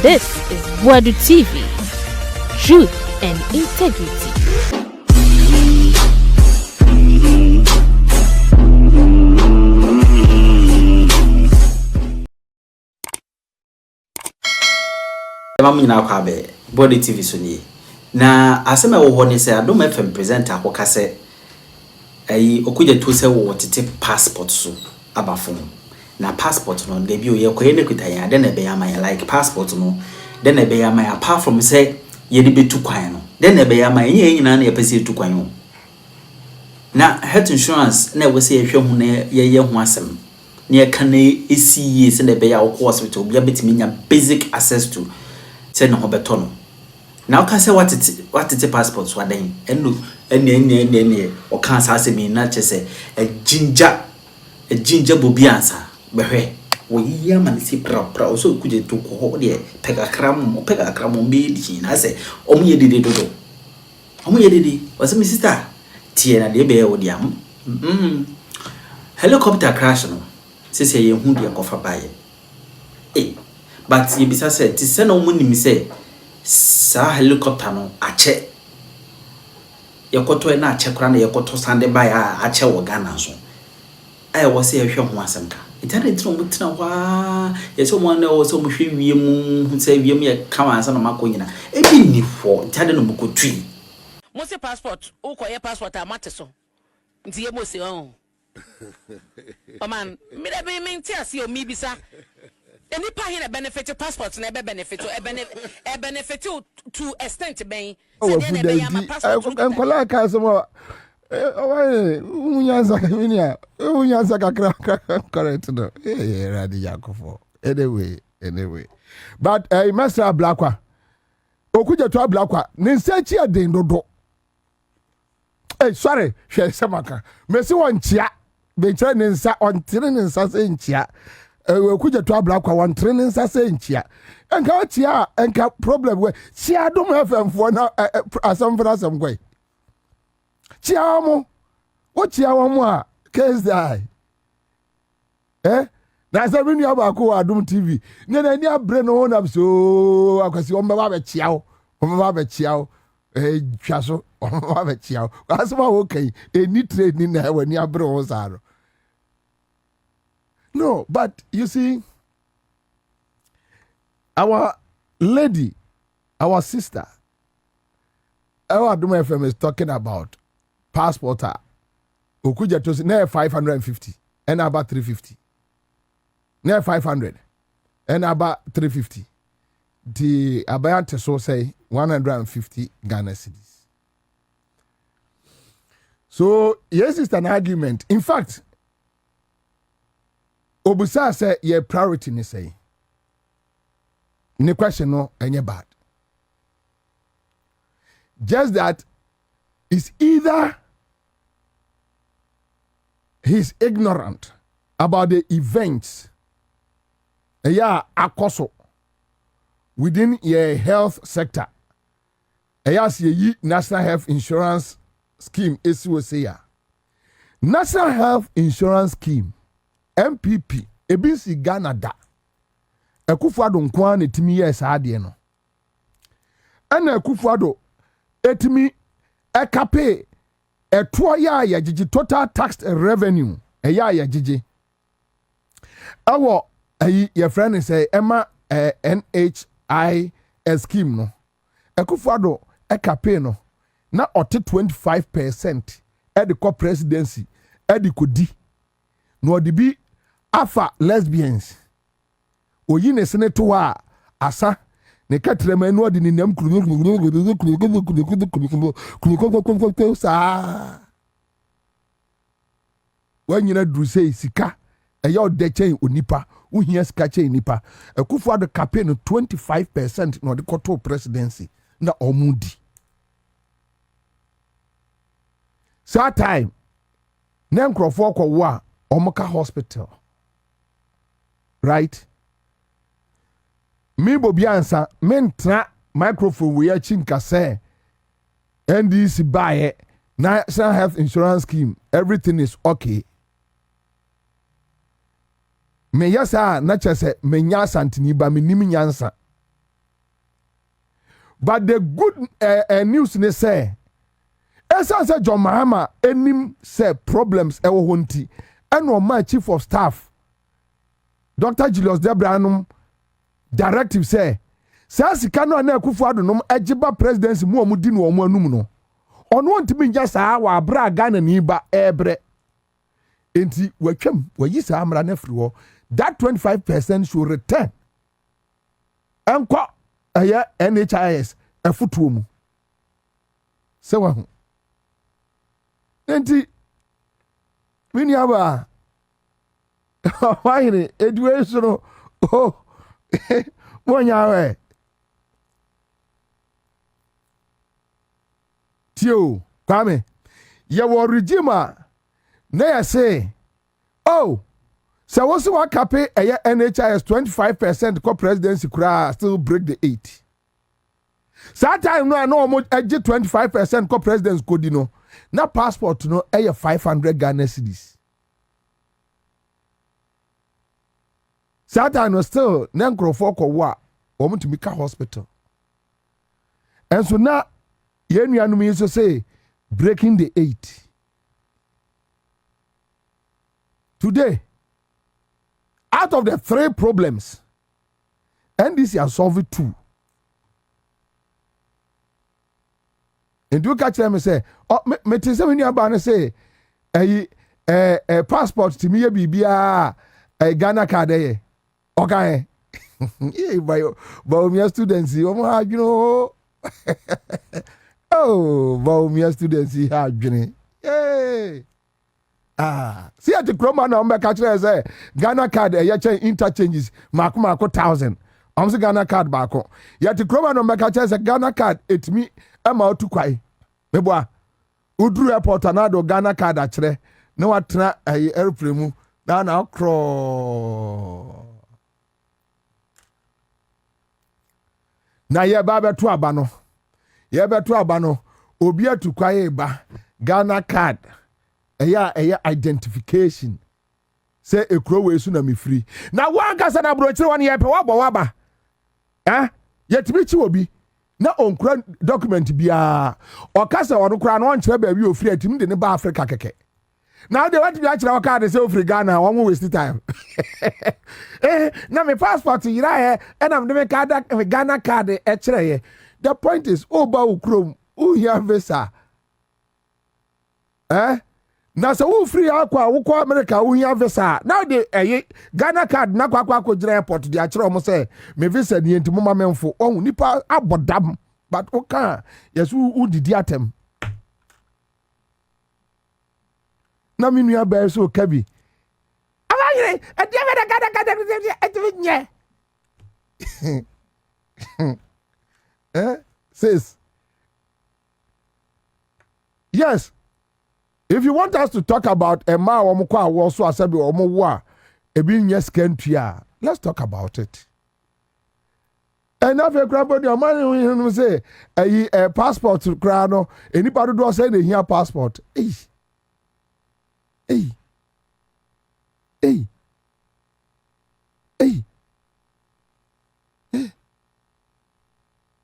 This is Boadu TV. Truth and integrity. Mami na kwa be Boadu TV so ni. Na asema wo ho ne se Adom Fm presenter akoka se okuje to se wo tete passport so abafo. Na passport no de bi o ye koye ne kuta ya de na be ya man like passport no de na be ya man apart from say ye de betu kwan no de na be ya man ye nyina na ye pese tu kwan no. Na health insurance na we say ye hwe hu na ye hu asem. Na ye kan esi ye se na be ya wo hospital bia betimi nya basic access to say no hobeto no. Now can say what it passports were then any or can't say me not just say a ginger Bobie Ansah behwe we yaman si pra so could you to ho there peg a cram be I say omu did do omu did was my sister tia na de be wo diam helicopter crash no say ye hu dia kofa baye but ye bisa say ti say no mu nim say sa helicopter no ache yakoto na ache kra na yakoto sande by ache wo Ghana so ai wo se yehwe ho asemka itare tino mutina wa yeso mo na wo so mo hwe wiem se wiem ye kawa ansa na makonyina ebi ni fo itade no mukotui mo se passport wo ko ye passport amate so nti ye mo se on o man me de be me ntia o mi bisa any pay benefit passport na be benefit e benefit to extent ben so dey be ya passport enkola ka so mo unyanza minia unyanza kakra correct no radi yakofo anyway but master blakwa okuja to blakwa ne nsachi aden dodo sorry hwe semaka mesi won chia be kire ne nsa on tire ne nsa se nchia okuja to blakwa won tire ne nsa se nchia enka chia enka problem we chia Adom FM fo na asamfra asamkwai chiamo o chiawo mo a KSI na se mi nua ba ko Adom TV ne na ni abre no na so akwasi o mba ba chiawo twaso o mba ba chiawo asema wo kai eni trade ni na wani abre wo saro. No, but you see, our lady, our sister, our Adom FM is talking about passport. Okuja to say 550 and about 350. Near 500 and about 350. The Abayante so say 150 Ghana cedis. So yes, it's an argument. In fact, Obusa say your priority ni say. Ni question no any bad. Just that it's either he's ignorant about the events akoso within your health sector. See National Health Insurance Scheme is National Health Insurance Scheme NPP ebisi Ghana da Akufo-Addo nkwa na etimi yes ade no ana Akufo-Addo etimi ekape eto ya yagigi total tax revenue ya yagigi awo your friend say Emma NHI scheme no Akufo-Addo ekape no na ote 25% e de co presidency e de kodi no de bi afa lesbians oyi ne senator a asa ne katrema no de ninam sa wanyina dru sei sika eya ode chain onipa uhia sika chain nipa Akufo-Addo campaign no 25% no de koto presidency na omudi sa time na nkrofo kwo a omoka hospital right me Bobie Ansah mentra microphone we chinka say NDC buy National Health Insurance Scheme everything is okay me yasa na chese me nya santini ba me nim nyansa But the good news ne say, Esa say John Mahama enim say problems ewo honti. And my chief of staff, Dr. Julius Debranum, directive say, sika no na Akufo-Addo nom ejiba presidency mu omudi no omo anum no. Ono ntimi nja saa wa abra Ghana ni ba ebre. Enti watwam wayi saa amra na firi ho. That 25% should return. Enko eye NHIS afutuo mu. Se wa hu. Enti mini aba why ni education no oh monya we tio kwame ye wo regime na ya say oh so what's what cape NHIS 25% co presidency kura still break the 8 that time no mo 25% co presidents go di no na passport no 500 Ghana cedis. That no still na nkrofo ko wa omo to make hospital. And so now ye nuanum yi so say breaking the 8. Today, out of the 3 problems, NDC has solved 2. And do catch them and say, oh, me tell you when you are say, passport to me bibia Ghana card okay. Yeah, by me students, you know. Oh, by students, hey. See at the chroma number catch say Ghana card interchanges mark 1,000. I'm say Ghana card back. Yet the chroma number catch say Ghana card it me ama to kwai. Meboa. Udru airport anado Ghana card achre. No watra airplane mu na crawl. Na ye ba beto aba no. Ye beto aba no. Obi atu kwai ba Ghana card. Eya identification. Say ekro we su na me free. Na wan kasa na brochire wan ye pe waba. Yetimi chi obi. Na onkura document bia. Okasa wonu kura na onkyere ba bi ofri atimi de ne ba Africa keke. Now they want to be actually a card, they say, free Ghana, one more waste time. Now my passport is here, and I'm the card, Ghana card, actually. The point is, oh, Bow Chrome, who here visa? Now, so who free aqua, who call America, who here visa? Now the Ghana card, na kwa airport, the actual almost say, me visa the into Mama Menfo, oh, nipa, abodam, but okay, yes, who did the atem? Na mi nua ba so kabi awayire says yes, if you want us to talk about a ma wo mko awo so asabi wo mo wo a ebi nye scantua, let's talk about it. And if you grab your money, you say a passport to crano anybody do say they here passport Hey.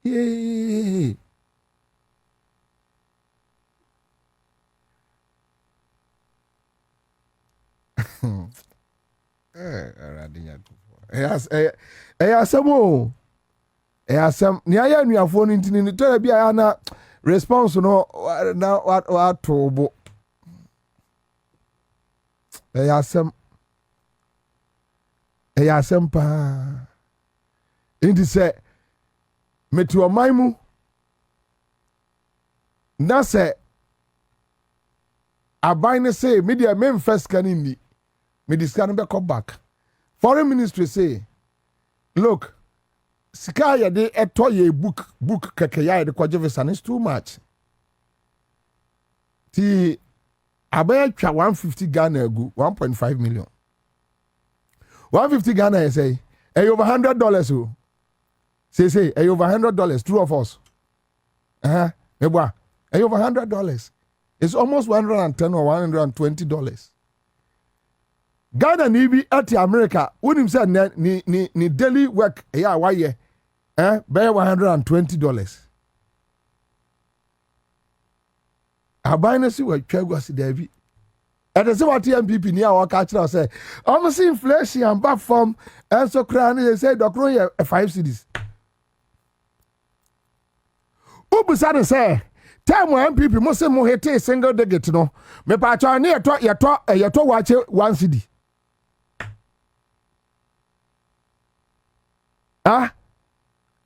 Yay. Some near your phone in the Torabia response no now what to Eyasem pa. Indi say metu omaimu na say abai say media men first can in me discan be come back. Foreign ministry say look sika de etoye book kekaya de kwaje is too much. Ti Abaya 150 Ghana agu 1.5 million. 150 Ghana I say over $100 oh. Say over $100, two of us. Over $100. It's almost $110 or $120. Ghana nibi at America, when say ni daily work why $120. aban no si wa twa si David and say what NPP ni a waka kira say almost inflation and back from and so cry they say dokro 5 cedis Ubusa say time NPP mo say mo hete single digit no me pa cha na yeto wache 1 cedi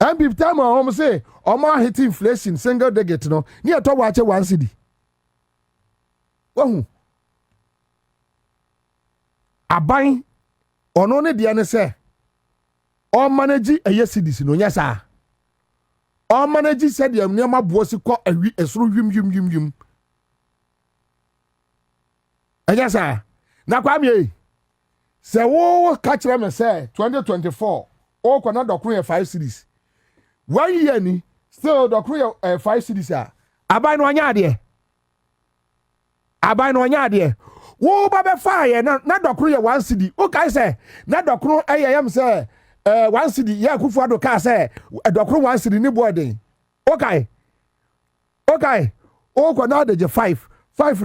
NPP time o say o ma hit inflation single digit no ni yeto wache 1 cedi wahu aban ono ne de ne say o manage eye cedis no nya sa o manage said yam ne ma bosi ko awi esoro yum anya sa na kwa me se wo ka kire me say 2024 o ko na dokun 5 cedis 1 year ni still dokun 5 cedis aban no anya ade wo ba be fa ye na dokun 1 cedi o kai say na dokun ayam say 1 cedi ya kufu ado ka say dokun 1 cedi ni boarding okay o ko na de 5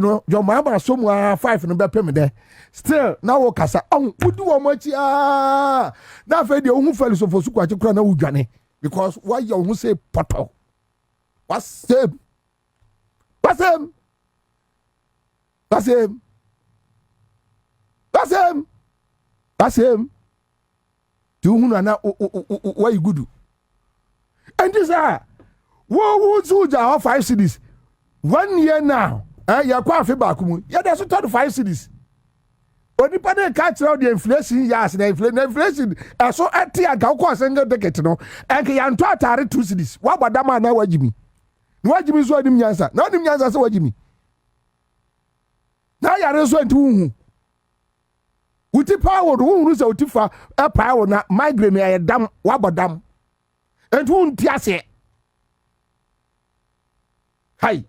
no your mama so mu 5 no be pem de still na wo kasa wudi wo machi na fe de ohun fali so fosu kwachi kura na wudwane because why you who say poto what's him tu hunu na why you good and this wo zuja 5 cedis 1 year now ya kwa afi ba kumu ya da so 5 cedis onipa de ka kira the inflation ya as na inflation so ati aga ko single ticket no enke ya nto atare 2 cedis wa gbadama na wajimi ni wajimi so adim nyansa na adim nyansa se wajimi na ya re so nti hu uti power hu se uti fa power na migraine ya dam wa gbadam entu nti ase hai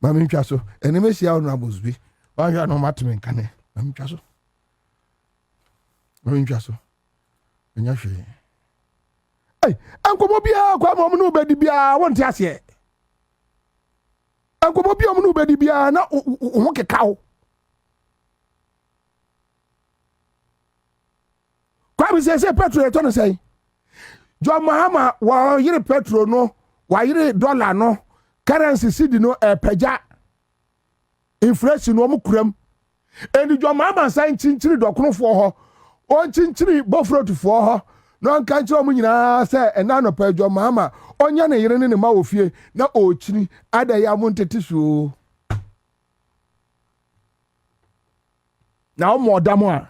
mami twaso eneme sia onu abozbi wa ya no matmen kane mami twaso enya hwe ankomo bia kwa mo no bedi bia wonte ase ankomo bia mo no bedi bia na wo kekawo kwa bi se petrol to no sei jo mahama wa yire petrol no wa yire dollar no currency cedi no pagya inflation no mukuram eni jo mahama san chinchiri dokonofo ho on chinchiri bofrotufo ho no kan kire mu nyina se ena no pajo mahama onya ne yire ne ma ofie na ochiri ada ya montete so na o modam a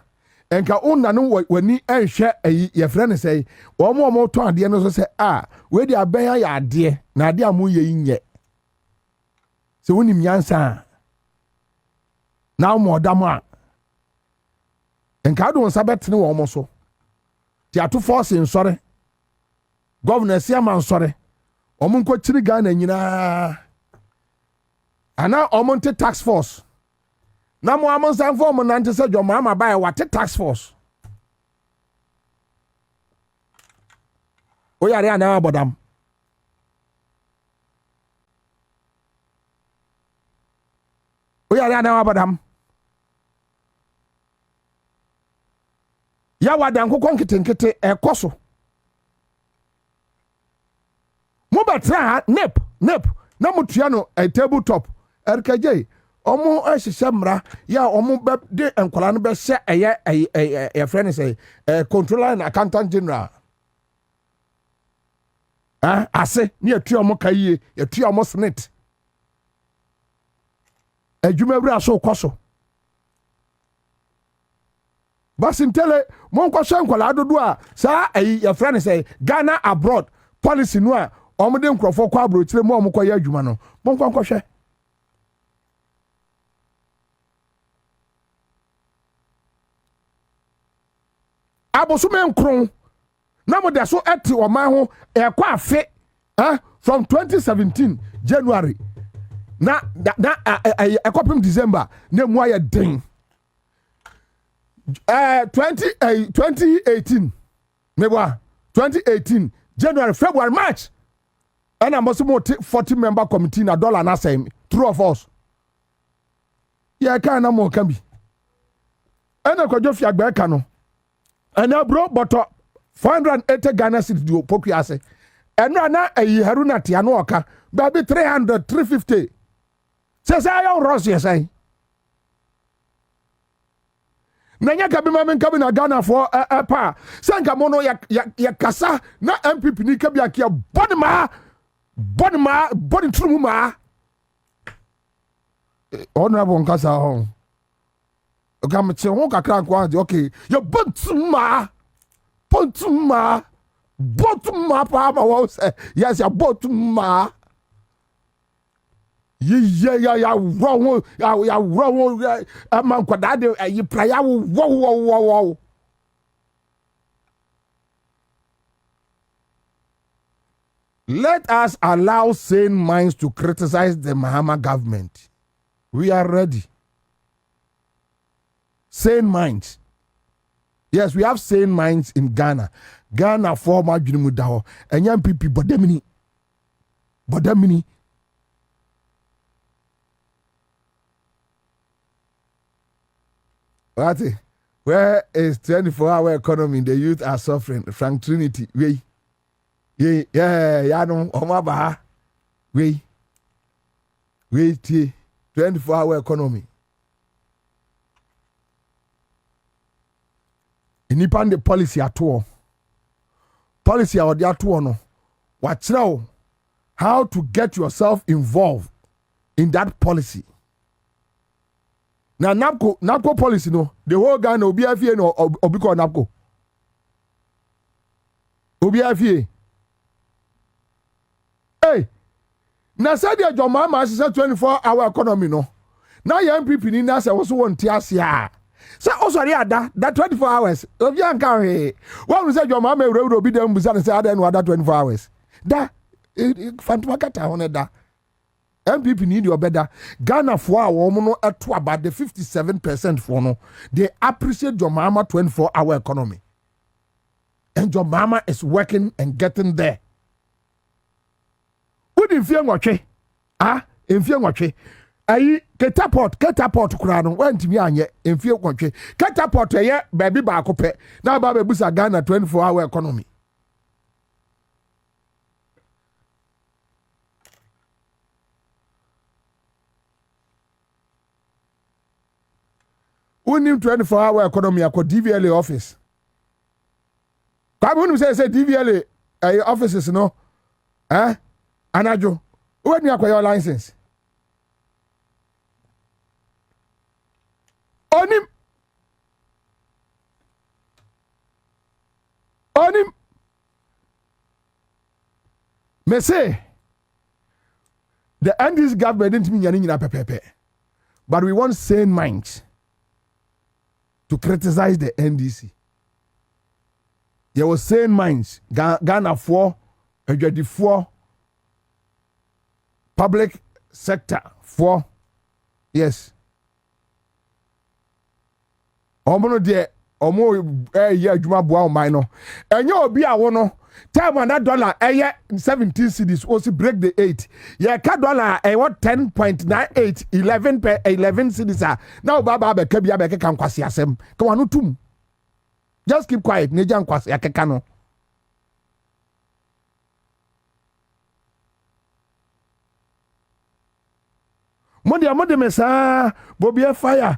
enka onna no wani enhwe ye frɛ ne sɛ o mo to ade no so sɛ we di aben ya ade na ade amu ye nye sɛ wonim nyansa na o modam a enka do nsa betene wo mo so ti ato force nsɔre governor siama nsɔre o mo nko kiri Ghana nyina ana o mo nte tax force na mo amon san form nante se dwoma ama bae wate tax force o yare ana abodam ya wadan kokon kitenkete ekoso mo betra nep na mutua no table top RKJ omo ehyehyemra ya omo be de enkola no be hye eye friend say controller and accountant general ase ni atua omo kaye atua omo snit adwuma bra so koso basintele mon kwashe enkola dodo a sa eye friend say Ghana abroad policy no a omo de nkrofo kwa abro kire mo omo koye adwuma no mon kwahwe abosume nkron na mo de so eti o man ho ekwa afe from 2017 January na ekopim December na mu aye den 2018 Mebwa 2018 January February March and I'm also 40 member committee na dollar na say true of us. Yeah, can na mo can be. And I could just fiagbe ka no. And now bro but 480 Ghana cedis do poku ase. And na Haruna ti anu oka baby 300 350. Say I Ross yes say. Nanya kabima men kabina Ghana for pa sanka mono ya kasa na NPP ni kabia kia body trumu ma honorable nkasa ho okam che ho kakra kwa okay ya bontuma pa ma wo say yes ya bontuma ya wrong man kwada de yi prayer wo. Let us allow sane minds to criticize the Mahama government. We are ready. Sane minds. Yes, we have sane minds in Ghana. Ghana former Junimudaho and young people Bodemini. Where is 24-hour economy? The youth are suffering. Frank Trinity, yeah, no, Omaba, 24-hour economy. Nipan the policy at all. Policy out there to no. Watch now how to get yourself involved in that policy. Now NAPCO policy no, the whole Ghana will be FA no Obiko NAPCO. Obi hey, now said your Jomama said 24-hour economy no. Now your MPP ni na say also want tiasia. Say also that 24 hours. Obi anka he. One say Jomama will be them busa say other no other 24 hours. Da fantuma kata one da. MPP need your better. Ghana for our woman at about the 57% for no. They appreciate your mama 24-hour economy. And your mama is working and getting there. Who didn't feel what in fear what catapult crown went to me and yet in fear what catapult a year baby bakope. Now Baby Busa Ghana 24-hour economy. Who knew 24-hour economy at DVLA office? Come say DVLA offices, no? Anajo, when you acquire your license? On him. Me say, the NDC government didn't mean anything pepe. But we want sane minds to criticize the NDC. There was sane minds. Ghana for, public sector for, yes. Omono de omo ya adwuma boa o man no. Enye obi a wo no. Time on that dollar 17 cedis also break the 8. Yeah, dollar what 10.98 11 cedis. Now baba be kabia be kan kwase asem. Ka wanu tum. Just keep quiet. Neja nkwase akeka no. Mode mesa Bobie fire.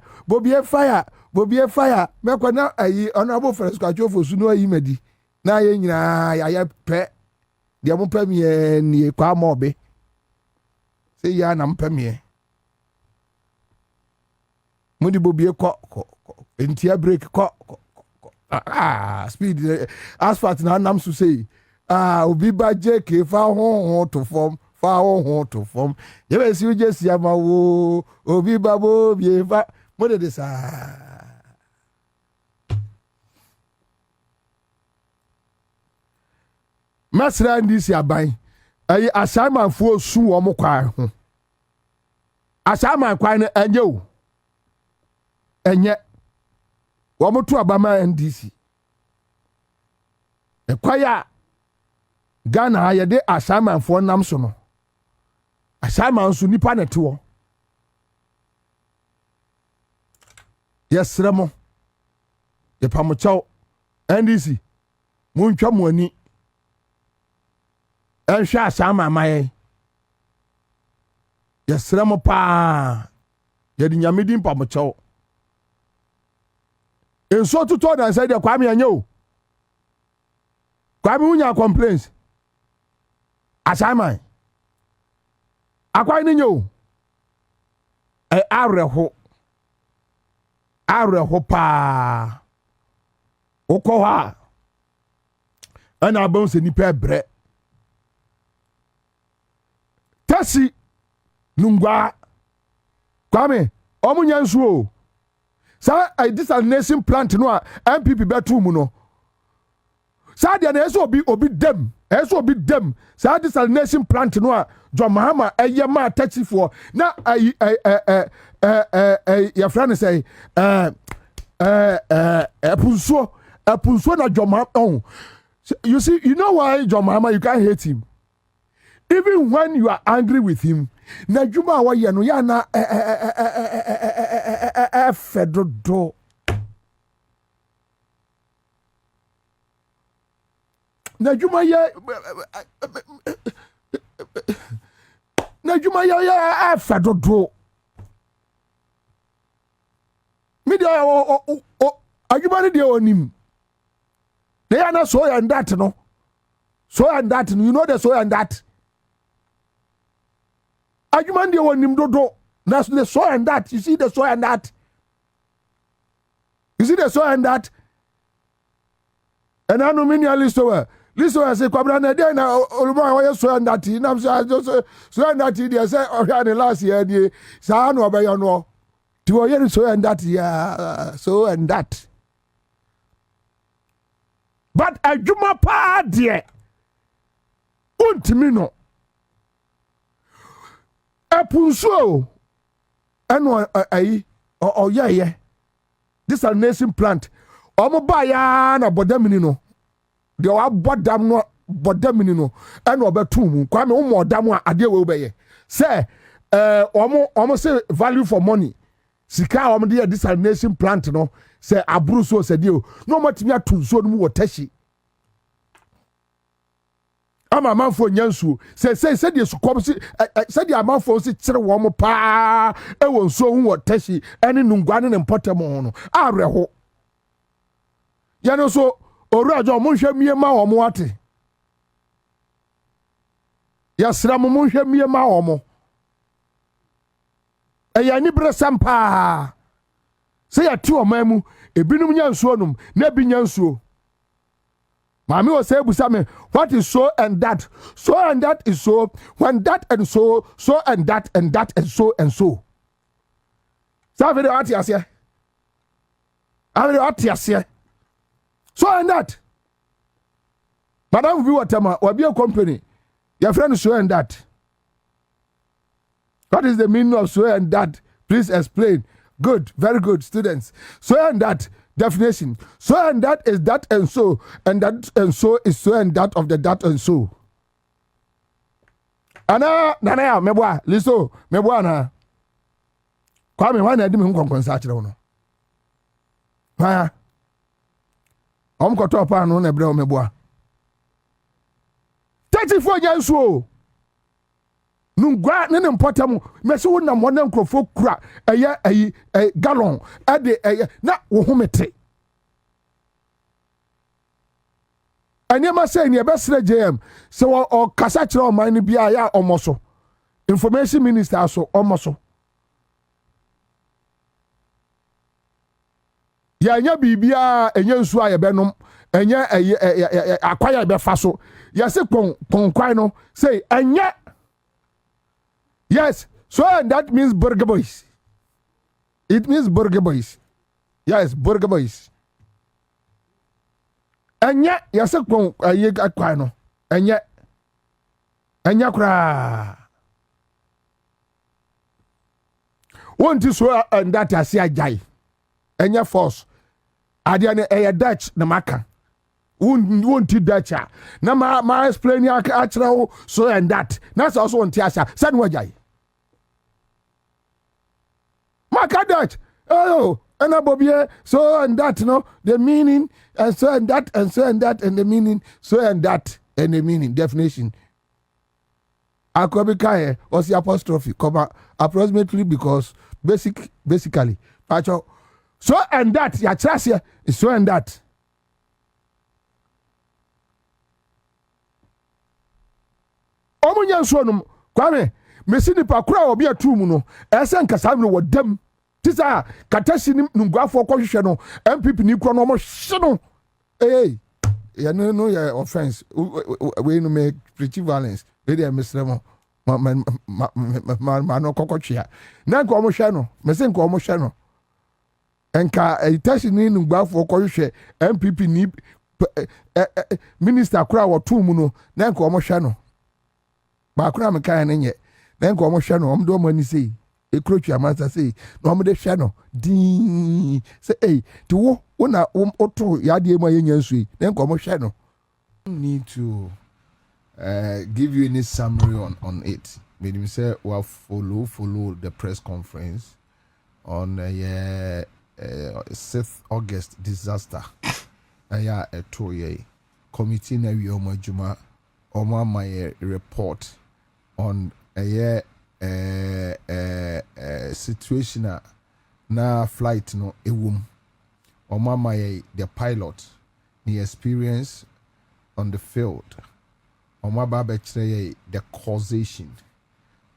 Me kwa na ayi honorable friends kwa chofo sunu ayi medi. Na ye nyina ya pe de mo pe me ni kwa mo be se ya na mpe me mo di Bobie ko entia break ko speed asphalt na nam so say obi ba JK fa ho to form ye be si uje si ama wo obi ba Bobie fa mo de sa Masra ndisi aban ayi assignment fo su wo mo kwa ho assignment kwa ne enye o enye wo mo to abama NDC Ekwaya Ghana yɛde asamanfoɔ nam so no. Asaman so nipa na tewo. Yɛsrɛ mo. Yɛpamokyɛw NDC. Muntwa mo ani. Ɛnhwɛ asaman mayɛ. Yɛsrɛ mo paa. Yɛde nyamedi mpamokyɛw. Enso tuto na sɛ de Kwame anya o. Kwame unya complaints. Asaman. Akwai ni nyo. Areho. Areho pa. Okɔ ha. Ana abon se nipa bre. Tasi nungwa. Kwame, omunya nsuo. Sa desalination plant no a NPP betu mu no. Sa dia na eso obi dem. Eso obi dem. Sa desalination plant no a John Mahama eye ma tachifoɔ na your friend say epunso na John Mahama. Oh. You see, you know why John Mahama you can't hate him. Even when you are angry with him, na juma wa ye no ya na fedodo. Na juma ya fedodo. Me dia ajuma ni dia onim. They are not so and that no. So and that, you know the so and that. Ajuma dia onim dodo. That's the so and that. You see the so and that. You see the so and that. And I know many listo. Listo I say kwabra na dey na oluba wa so and that. Na so and that dey say the last year dey sa no obeyo no. Ti o yer so and that yeah so and that. But ajuma pa dey. Untimi no. Epunso eno ayi o ye. This is a nation plant. Omo ba ya na bodamini no. De wa bodam no bodamini no eno obetu mu. Kwa me umo odam a ade we obeye. Say omo say value for money. Sika omo de desalination plant no say aburu so say dio. No matimi atunso no mu wotashi. Ama manfo nyansuo say de sukom say de amanfo si kire wo mo pa e won so hu wotashi ene nungwane ne mpotem ho no areho ya no so oruajo mo hwɛ mie ma wo mo ate ya sra mo hwɛ mie ma wo mo eya ni bre sampa say ya ti o mamu ebinum nyansuo num na bi nyansuo. Mami was say busame, what is so and that? So and that is so, when that and so and that and so and so. So very artias here. Very artias here. So and that. Madam will be whatever, or be a company. Your friend is so and that. What is the meaning of so and that? Please explain. Good, very good, students. So and that. Definition. So and that is that and so is so and that of the that and so. Ana nana meboa liso meboa na. Kwa me wan na di me nkonkonsa akire wo no. Ha. Koto pa no na bre wo meboa. 34 nyansuo. Nungwa ne mpotam mesi wo na mona nkrofo kura eye gallon ade na wo homete anyama say ne besre JM se o kasa kire o man bia ya omoso information minister so omoso ya nya bibia enye nsu aye benom enye akwaya be fa so ya se kwon no say enye. Yes, so and that means burger boys. It means burger boys. Yes, burger boys. Anya, yes, a no. Anya kra. Want to so and that I see a jai. Anya force. Adiane a Dutch na maka. won't that cha. Na ma explain ya actual so and that. That's also on tiasa. Send wajai. Ma that. Oh, and Bobie, so and that, no, the meaning, and so and that, and so and that, and the meaning, so and that, and the meaning, definition. Akwabikaye was the apostrophe, comma, approximately because basically, so and that, ya trasia is so and that. Omunyan sonum, kwame, mesini pakura obi atumu no, esen kasam no dem. Tisa katasi nungwafo kwahwehwe no NPP ni kro no mo hye no ya no ya offense we no make preach violence we dey misremo ma no kokotwea na nko mo hwe no mese nko mo hwe no enka itasi ni nungwafo kwahwehwe NPP ni minister kura wo tum no na nko mo hwe no ba kura me kan ne nye na nko mo hwe no om do mo ni sei ekrochi amasa say no mo de hwe no din say to wo na oto ya de ma yenya nsu na nko mo hwe no need to give you any summary on it. Maybe me say we follow the press conference on 6th August disaster aya eto ye committee na wi omo adwuma omo my report on situation na flight no ewum omama the pilot the experience on the field omaba be kire the causation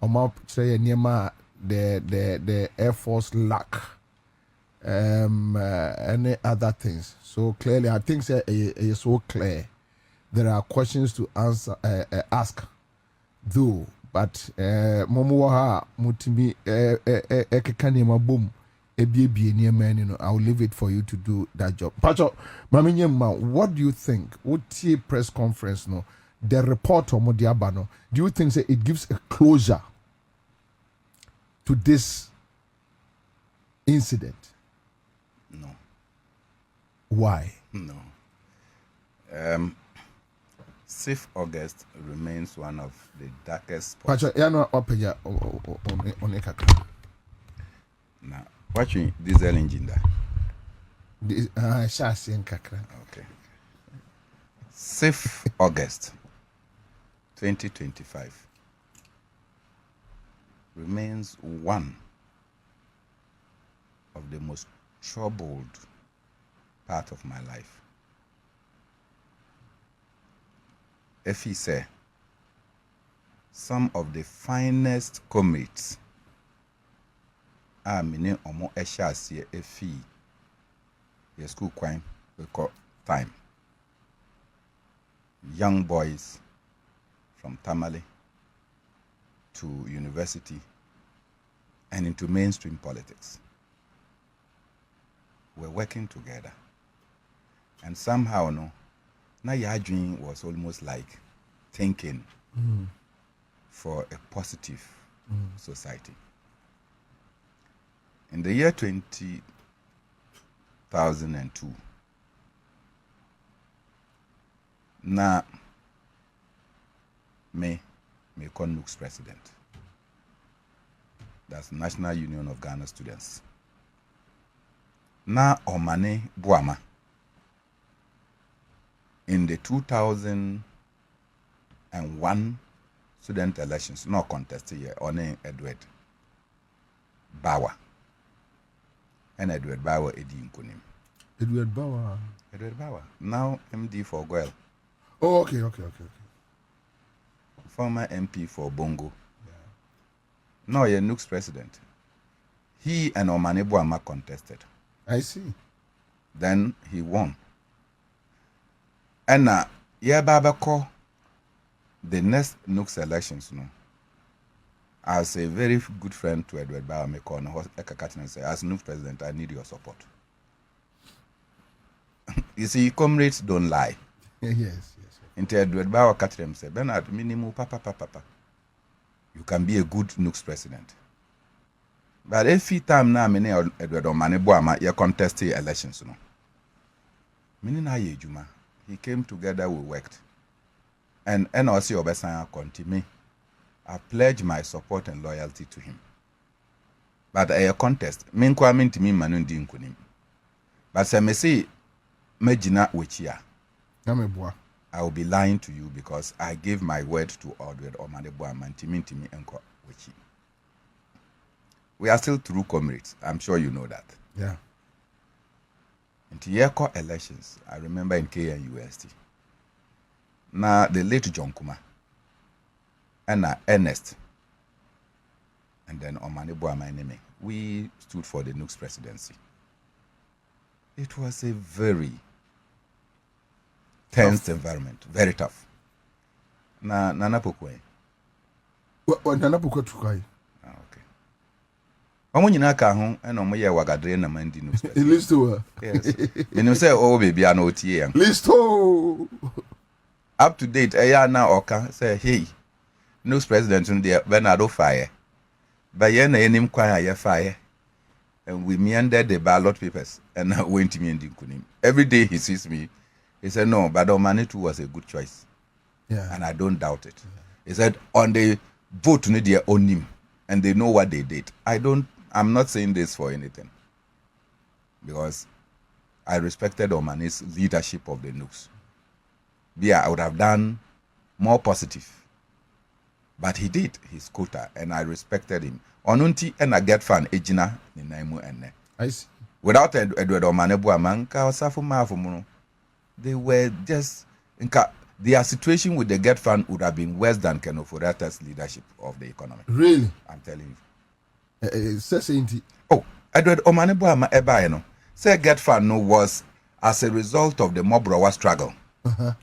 omaba kire niema the Air Force lack any other things. So clearly I think it's so clear there are questions to answer ask though. But momo ha mutimi ekeka ma bom ebiebie ne man, you know, I'll leave it for you to do that job. Pacho mamenyema, what do you think? What press conference no the report on Modiaba no, do you think say it gives a closure to this incident? No. Why? No. 6th August remains one of the darkest spots. Pacho ya no opeja on ekaka. Now, watching diesel engine there. Shasi nkakra. Okay. 6th August 2025 remains one of the most troubled part of my life. If he say some of the finest comrades are many omo eshasi efi your school crime we call time. Young boys from Tamale to university and into mainstream politics were working together. And somehow no now your dream was almost like thinking for a positive society. In the year 2002, na me Konuk's president. That's National Union of Ghana Students. Na Omane Buama. In the 2001 student elections, no contest here, One Edward Bawa. And Edward Bawa Edi Nkunim. Edward Bawa. Edward Bawa. Now MD for Guel. Oh, okay. Former MP for Bongo. Yeah. Now you're Nook's president. He and Omane Buama contested. I see. Then he won. And Babako, the next Nook's elections, as a very good friend to Edward Bawa, say, as Nook's president, I need your support. You see, comrades don't lie. Yes. Into Edward Bawa Katrem said, Bernard, minimum, papa. You can be a good Nook's president. But every time now, Edward Omane Buama, you contest the elections, Meaning, Juma. he came together, we worked. And NRC Obesan continue. I pledge my support and loyalty to him. But a contest, menkwa mintimi manundi nkunim. But say me say mejina wechia. I will be lying to you because I gave my word to Odwed Omanebua mantimi enko wechi. We are still true comrades. I'm sure you know that. Yeah. In the year elections, I remember in KNUST. Now the late John Kuma and Ernest and then Omanebua my name. We stood for the Nooks presidency. It was a very tense environment, very tough. Nana Pokwe. What Nana Pokwe tukai? Okay. Omunyina ka ho ena omoye wagadre na mandi Nooks presidency. Listo. Yes. You say oh baby I know tie. Listo. Up to date, na oka say hey, Nooks president there Bernardo fire. But yen enim kwan ya fire. And we meandered the ballot papers and went to me and Kunim. Every day he sees me, he said, no, but Omanitu was a good choice. Yeah. And I don't doubt it. He said, on the vote, they own him and they know what they did. I'm not saying this for anything. Because I respected Omani's leadership of the Nooks. Yeah, I would have done more positive. But he did his quota and I respected him. Onunti and I get fan ejina ni naimu ene. I see. Without Edward Omanebua manka osafu mafumu, they were just their situation with the get fund would have been worse than Ken Ofori-Atta's leadership of the economy. Really? I'm telling you. Say Oh, Edward Omanebua eba you know. Say get fund no was as a result of the Mobrawa struggle. And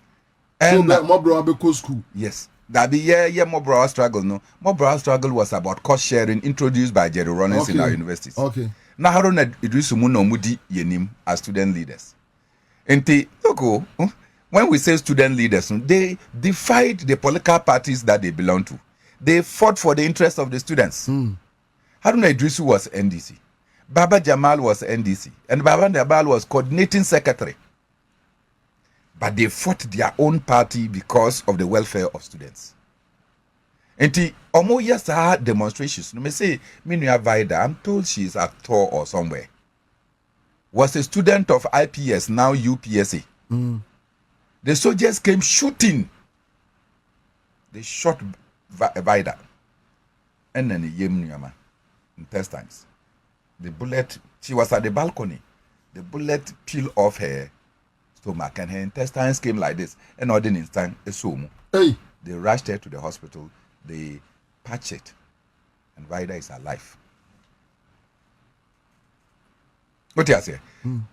so Mobrawa because school. Yes. That be Mobrawa struggle no. Mobrawa struggle was about cost sharing introduced by Jerry Rollins in our universities. Okay. Now Haruna Idrisumu no mudi yenim as student leaders. Enti loko when we say student leaders, they defied the political parties that they belong to. They fought for the interests of the students. Haruna Idrisu was NDC. Baba Jamal was NDC. And Baba Jamal was coordinating secretary. But they fought their own party because of the welfare of students. And omo yasa demonstrations. No me say Minya Vida, I'm told she's at Tor or somewhere. Was a student of IPS, now UPSA. The soldiers came shooting. They shot Vida. And then Yemnyama intestines. The bullet, she was at the balcony. The bullet peeled off her stomach and her intestines came like this. And all the instant, hey. They rushed her to the hospital. They patched it. And Vida is alive. What do you say?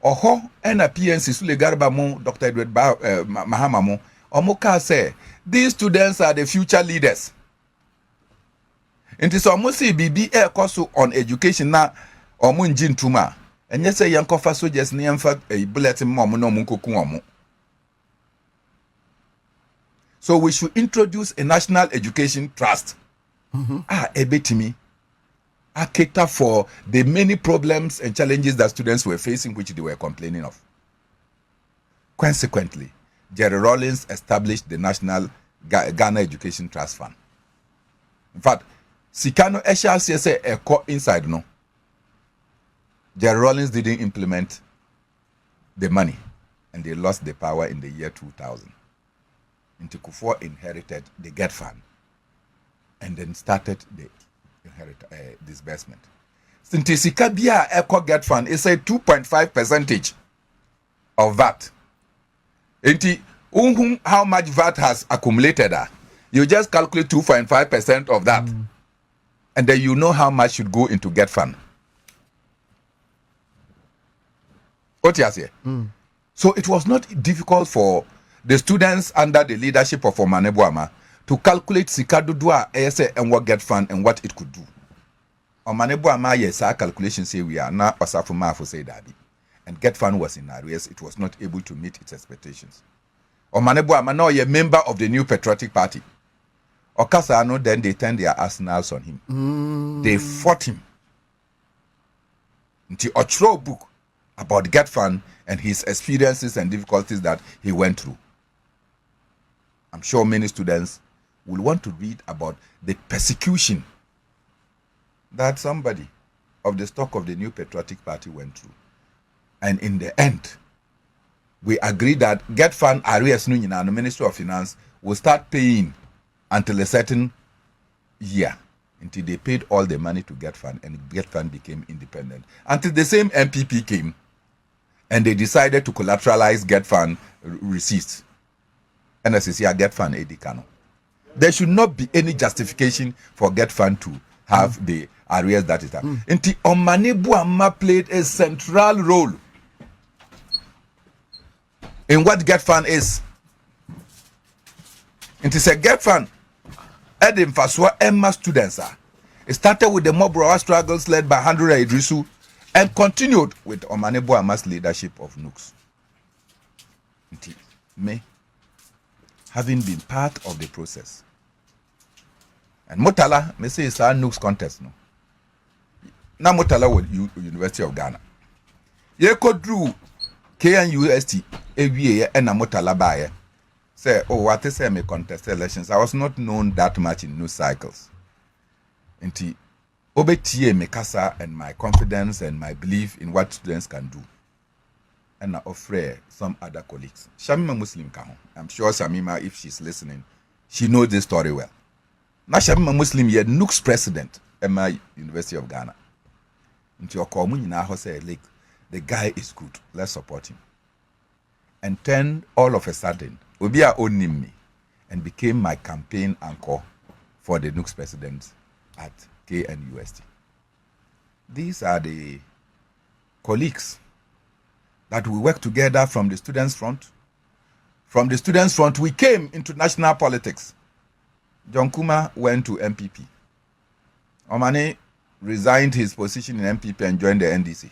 Oho, and a PNC Sule Garba mo, Dr. Edward Mahama mo, Omoka say, these students are the future leaders. It is almost a BB air course on education now, or Munjin Tuma. And yes, a young coffee soldiers near a bulletin mom no munkukuamu. So we should introduce a national education trust. A bit to me. I cater for the many problems and challenges that students were facing, which they were complaining of. Consequently, Jerry Rollins established the National Ghana Education Trust Fund. In fact, Sikano Esha CSA Eko inside no. Jerry Rollins didn't implement the money, and they lost the power in the year 2000. Kufuor inherited the GET Fund, and then started the disbursement. Since Sikabia Eco GET Fund is a 2.5% of VAT. How much VAT has accumulated? You just calculate 2.5% of that, and then you know how much should go into GET Fund. What you say? So it was not difficult for the students under the leadership of Omanebua to calculate Sikadudua ASA and what GET Fund and what it could do. Omanebua yes, our calculations say we are now Osafuma for say that. And GET Fund was in arrears, it was not able to meet its expectations. Omanebua now a member of the New Patriotic Party. Okasano, then they turned their arsenals on him. They fought him. Until Ochro book about GET Fund and his experiences and difficulties that he went through. I'm sure many students will want to read about the persecution that somebody of the stock of the New Patriotic Party went through. And in the end, we agreed that Get Fund arrears and the Ministry of Finance will start paying until a certain year, until they paid all the money to Get Fund, and Get Fund became independent. Until the same NPP came, and they decided to collateralize Get Fund receipts. And as you see, Get Fund Edikano. There should not be any justification for Get Fund to have the arrears that is that. Until Omanebu Amma played a central role in what Get Fund is. It is a Get Fund. Adom Fm Emma students are. It started with the mob war struggles led by Handura Idrisu and continued with Omanebu Amma's leadership of Nooks. Me, having been part of the process. And Motala, me say it's our Nooks contest. No. Now Motala with University of Ghana. Ye could do KNUST, AVA, and Motala Baye. Say, oh, what is me contest elections? I was not known that much in news cycles. Until Obetie me kasa and my confidence and my belief in what students can do. And I offer some other colleagues. Shamima Muslim Kaho. I'm sure Shamima, if she's listening, she knows this story well. Now Shamima Muslim yet Nooks president at my University of Ghana. Into your community now say, like, the guy is good. Let's support him. And then all of a sudden, Obia owned me and became my campaign anchor for the Nooks president at KNUST. These are the colleagues that we work together from the students' front. From the students' front, we came into national politics. John Kuma went to NPP. Omane resigned his position in NPP and joined the NDC.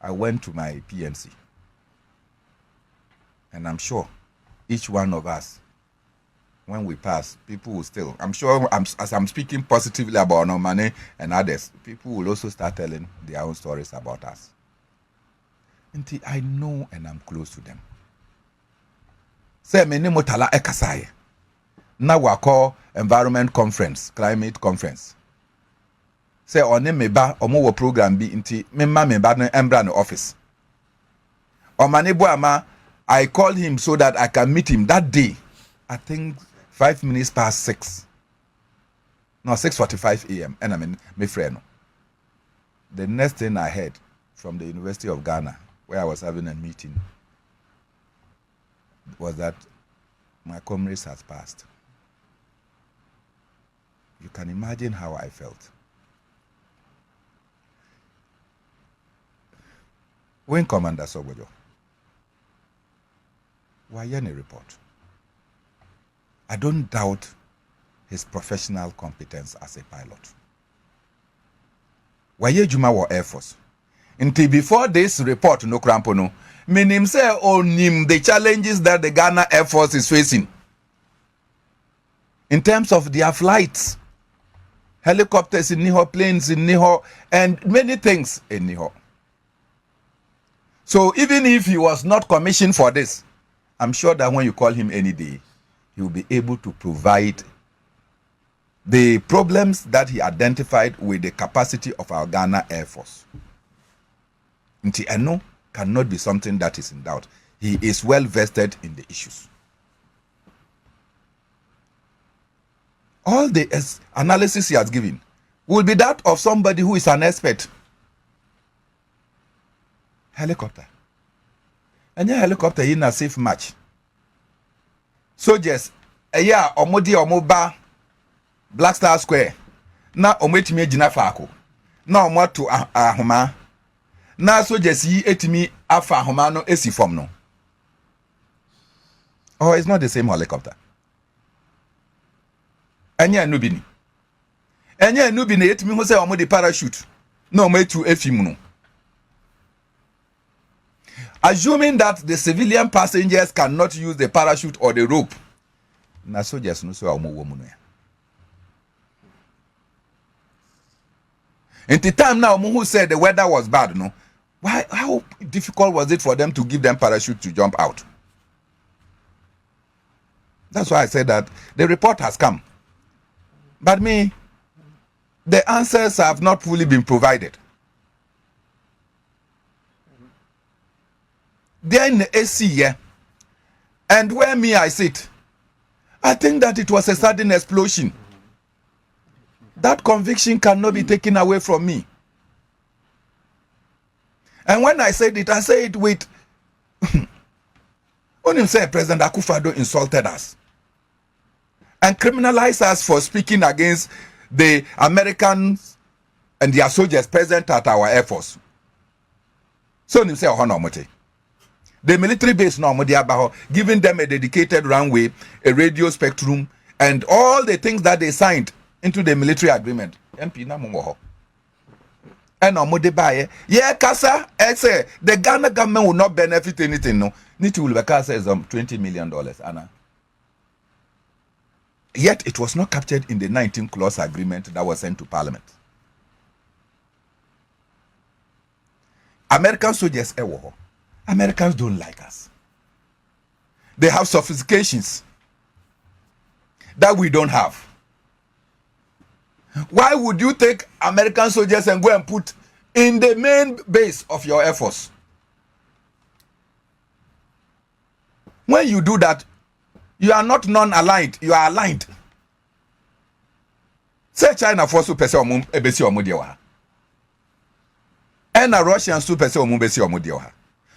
I went to my PNC. And I'm sure each one of us, when we pass, people will still, I'm sure as I'm speaking positively about Omane and others, people will also start telling their own stories about us. Until I know and I'm close to them. Say me name Motala Ekasai. Now we call environment conference, climate conference. Say on me ba omo program bi inti me ma me ba no embra no office. Omanebu Amma, I called him so that I can meet him that day. I think 5 minutes past 6. No, 6:45 a.m. And I mean, my friend. The next thing I heard from the University of Ghana, where I was having a meeting, was that my comrades has passed. You can imagine how I felt. When Commander Sobojo, why any report? I don't doubt his professional competence as a pilot. Why Juma war Air Force? Until before this report, no crampono, meaning say onim the challenges that the Ghana Air Force is facing in terms of their flights, helicopters in Niho, planes in Niho, and many things in Niho. So even if he was not commissioned for this, I'm sure that when you call him any day, he will be able to provide the problems that he identified with the capacity of our Ghana Air Force. Nti cannot be something that is in doubt. He is well vested in the issues. All the analysis he has given will be that of somebody who is an expert. Helicopter. And your helicopter in a safe match. Soldiers, omodi omoba Black Star Square. Na ometimi jina faako. Na omoto ahoma. Na soldiers yi etimi afa ahoma no esi fom no. Oh, it's not the same helicopter. Anya nubini. Anya nubini etimi ho se omodi parachute. Na ometu efim no. Assuming that the civilian passengers cannot use the parachute or the rope, na soldiers no so omo wo mu no ya. In the time now, who said the weather was bad, no? Why? How difficult was it for them to give them parachute to jump out? That's why I said that the report has come. But me, the answers have not fully been provided. They're in the AC here. And where me I sit, I think that it was a sudden explosion. That conviction cannot be taken away from me. And when I said it, I say it with when you say President Akufo-Addo insulted us and criminalized us for speaking against the Americans and their soldiers present at our Air Force. So you say the military base now, giving them a dedicated runway, a radio spectrum, and all the things that they signed into the military agreement. MP na mo and on Mode yeah, Kasa, I say the Ghana government will not benefit anything. No, need to Kasa is $20 million, Anna. Yet it was not captured in the 19th clause agreement that was sent to Parliament. American soldiers, Americans don't like us. They have sophistications that we don't have. Why would you take American soldiers and go and put in the main base of your Air Force? When you do that, you are not non-aligned, you are aligned. Say China for super ebesi omudiwa. And a Russian super besi omudiwa.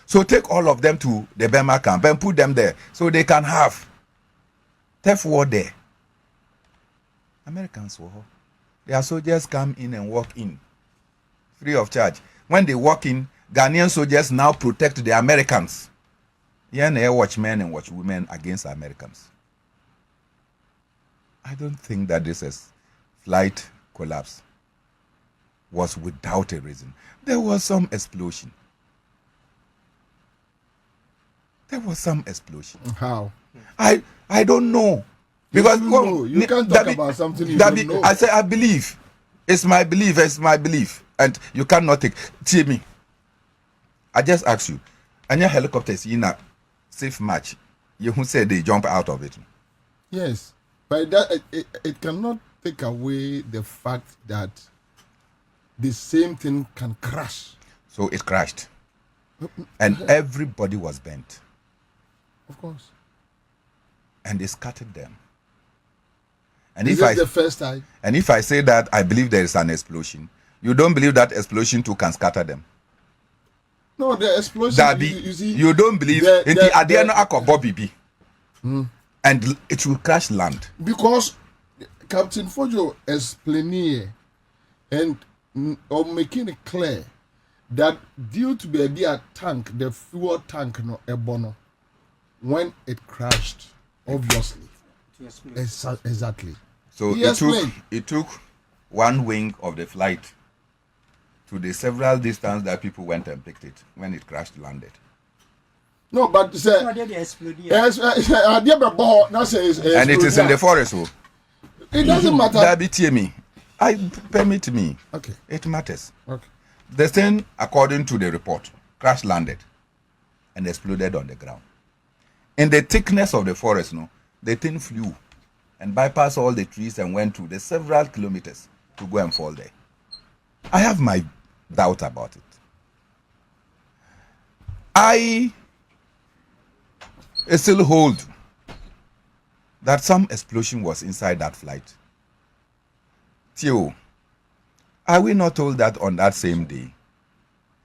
So take all of them to the Burma camp and put them there so they can have tough war there. Americans were. Their soldiers come in and walk in free of charge. When they walk in, Ghanaian soldiers now protect the Americans. Yeah, they watch men and watch women against Americans. I don't think that this is flight collapse was without a reason. There was some explosion. There was some explosion. How? I don't know. Because you can't talk about something you don't know. I say I believe. It's my belief. And you cannot take me. I just ask you, and your helicopters in a safe match, you who said they jump out of it. Yes. But that it cannot take away the fact that the same thing can crash. So it crashed. And everybody was bent. Of course. And they scattered them. And Is this the first time? And if I say that I believe there is an explosion, you don't believe that explosion too can scatter them? No, the explosion. You see, you don't believe in the Adeno act of Bobie and it will crash land. Because Captain Fojo explained here and making it clear that due to be a tank, the fuel tank no ebono, when it crashed, obviously. Exactly. So it took one wing of the flight to the several distance that people went and picked it when it crashed landed. No, but and it is in the forest. So it doesn't matter. Permit me. Okay. It matters. Okay. The thing, according to the report, crash landed and exploded on the ground. In the thickness of the forest, the thing flew and bypassed all the trees and went to the several kilometers to go and fall there. I have my doubt about it. I still hold that some explosion was inside that flight. Theo, are we not told that on that same day,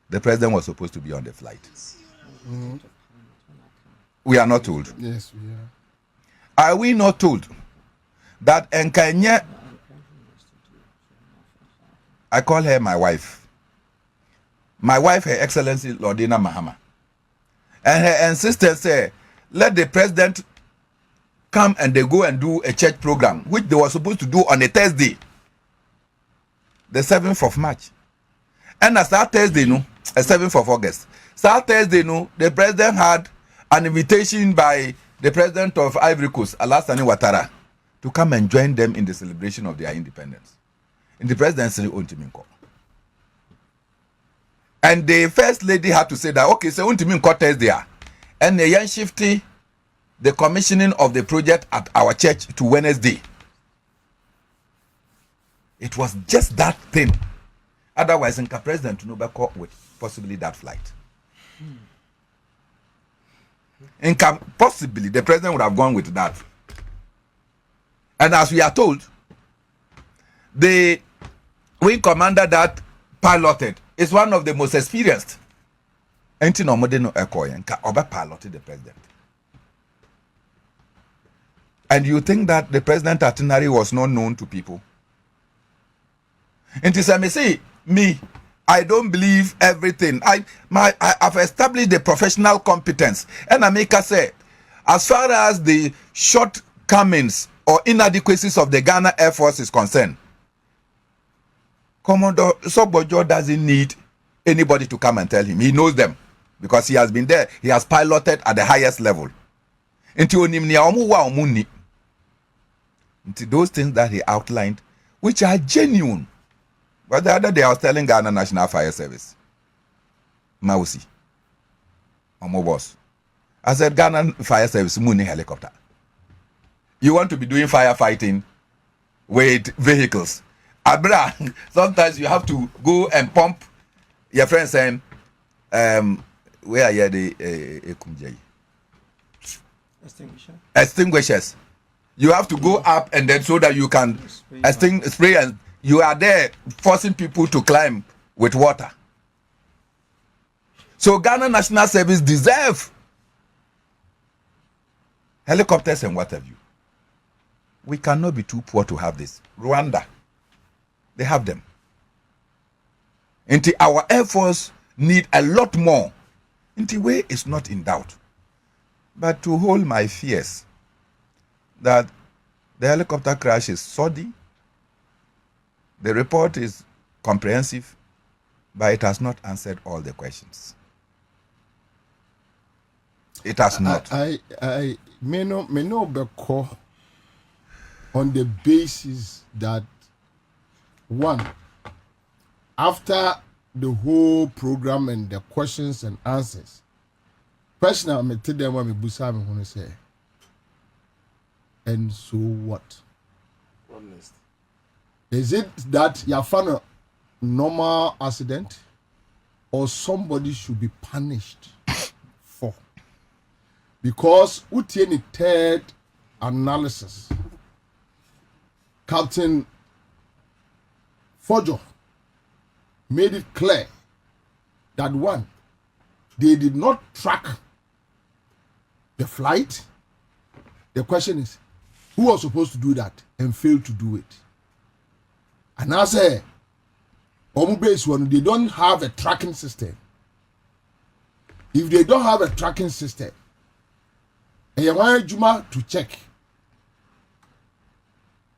the president was supposed to be on the flight? Mm-hmm. We are not told. Yes, we are. Are we not told that Nkanye, I call her my wife, Her Excellency Lordina Mahama, and her ancestors say, let the president come and they go and do a church program, which they were supposed to do on a Thursday, the 7th of March. And as that Thursday, 7th of August, that Thursday, the president had an invitation by the president of Ivory Coast, Alassane Ouattara, to come and join them in the celebration of their independence. In the presidency, and the first lady had to say that, okay, so Untiminko Thursday, and the young shifty the commissioning of the project at our church to Wednesday. It was just that thing. Otherwise, Nka President no be caught with possibly that flight. Nka possibly the president would have gone with that. And as we are told, the wing commander that piloted is one of the most experienced. Enti no mode no ekoye nka oba piloted the president. And you think that the president itinerary was not known to people? And to say me, I don't believe everything. I've established the professional competence, and I make us say, as far as the shortcomings or inadequacies of the Ghana Air Force is concerned, Commodore Sobojo doesn't need anybody to come and tell him. He knows them because he has been there. He has piloted at the highest level. Into those things that he outlined, which are genuine. But the other day I was telling Ghana National Fire Service, Mausi, Omo boss, I said, Ghana Fire Service, Muni helicopter. You want to be doing firefighting with vehicles. Abra, sometimes you have to go and pump. Your friend saying, where are you the extinguishers? You have to go up and then so that you can spray, and you are there forcing people to climb with water. So Ghana National Service deserve helicopters and what have you. We cannot be too poor to have this. Rwanda, they have them. And our Air Force need a lot more. And the way is not in doubt. But to hold my fears that the helicopter crash is shoddy, the report is comprehensive, but it has not answered all the questions. It has not. I may not be called on the basis that, one, after the whole program and the questions and answers, personally, I'm tell them what me busa me want to say. And so what? Honest. Is it that you found a normal accident, or somebody should be punished for? Because what's any third analysis? Captain Fojo made it clear that, one, they did not track the flight. The question is, who was supposed to do that and failed to do it? And I say, base one, they don't have a tracking system. If they don't have a tracking system, and you want Juma to check,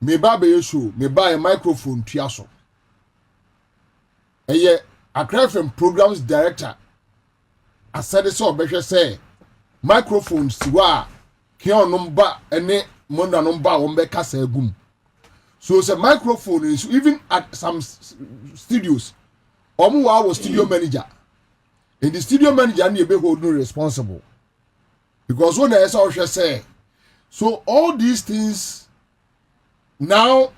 me buy a microphone tiaso. And Accra FM programs director, I said so, Besha say, microphones tiwa, kion number, ene monda number, ombeka se gum. So the microphone is even at some studios. Omuwa was studio manager. And the studio manager need to be holding responsible. Because when I saw say, so all these things now,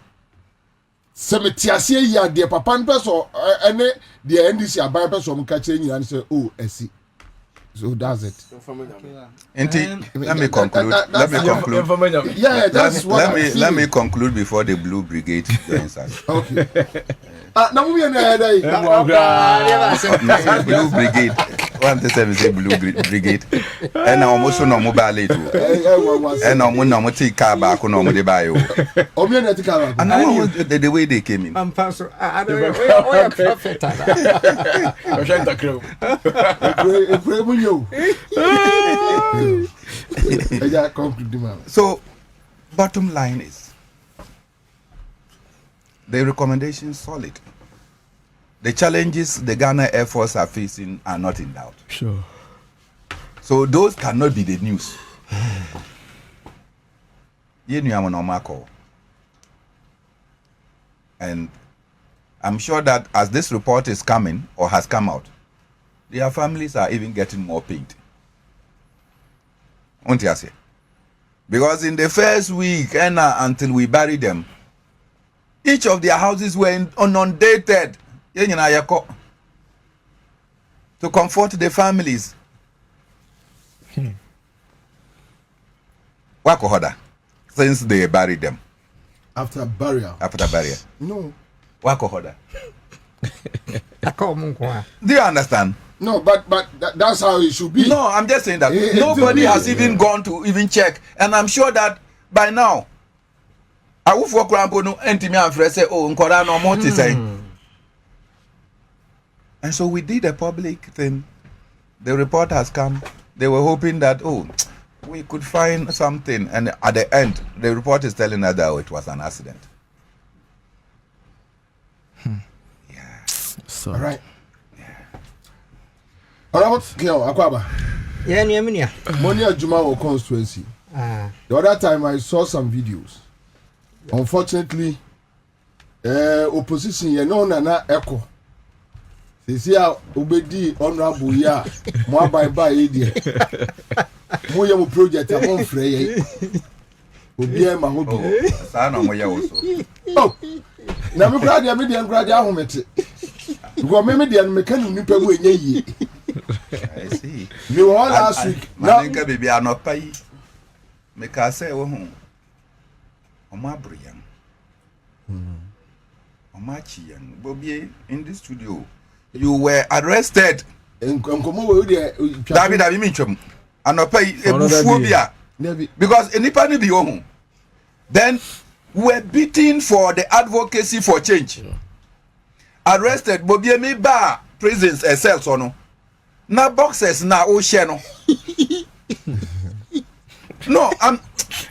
semetiasie ya de papa npeso ene the NDC abai person catch you and say, oh, I see. So that's it. Let me conclude. Yeah, that's what let me conclude before the Blue Brigade joins us. Okay. Now we are Blue Brigade. One to seven say Blue Brigade. And now almost no mobile too. And now no take car back on the bio. And now the way they came in. I'm pastor. I don't know. Prophet. So, bottom line is, the recommendations solid. The challenges the Ghana Air Force are facing are not in doubt. Sure. So those cannot be the news. And I'm sure that as this report is coming or has come out, their families are even getting more paid. Because in the first week and until we buried them, each of their houses were inundated to comfort the families. Wakohoda, since they buried them. After burial. No. Wakohoda. Do you understand? No, but that's how it should be. No, I'm just saying that nobody has even gone to even check, and I'm sure that by now, I will for Crampo no enti me and say, oh, nkora no more to say. And so we did a public thing. The report has come. They were hoping that we could find something, and at the end, the report is telling us that it was an accident. Yeah. So. All right. Akwaba. Yeah, Niaminia. Monia Juma or constituency. The other time I saw some videos. Unfortunately, opposition, na echo. They see how Obedi honorable ya, more by idiot. Moya project among Frey. Obia Mahobi. Son of Moya also. Oh, now we glad you made the graduate. You got me and mechanic nipper with ye. I see. You all last week. Now, baby, are not pay. Make us say, oh, my brilliant. Omachi Bobie in the studio. You were arrested. David Minchum. And I pay a buphobia. Because anybody be home. Then we were beaten for the advocacy for change. Arrested Bobie me bar prisons cells or no. Na boxes na ocean. No,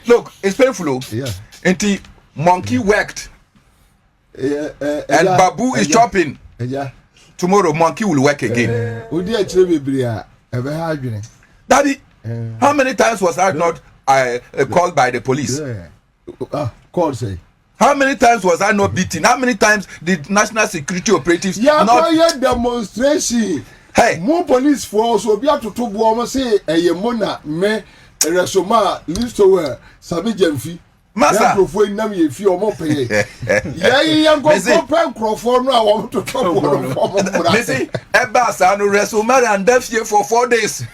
look, it's painful. Yeah. And monkey worked. And Babu is chopping. Tomorrow monkey will work again. Daddy, how many times was I not called by the police? Called say. How many times was I not beaten? How many times did national security operatives not demonstration? Hey, more police force will be able to talk about say a mona me resoma listo sabi jemfi. Massa, microphone nam ye fi o mo pay. Yeah, go microphone no I want to talk about. Missy, Eba sa no resoma and deaf here for 4 days.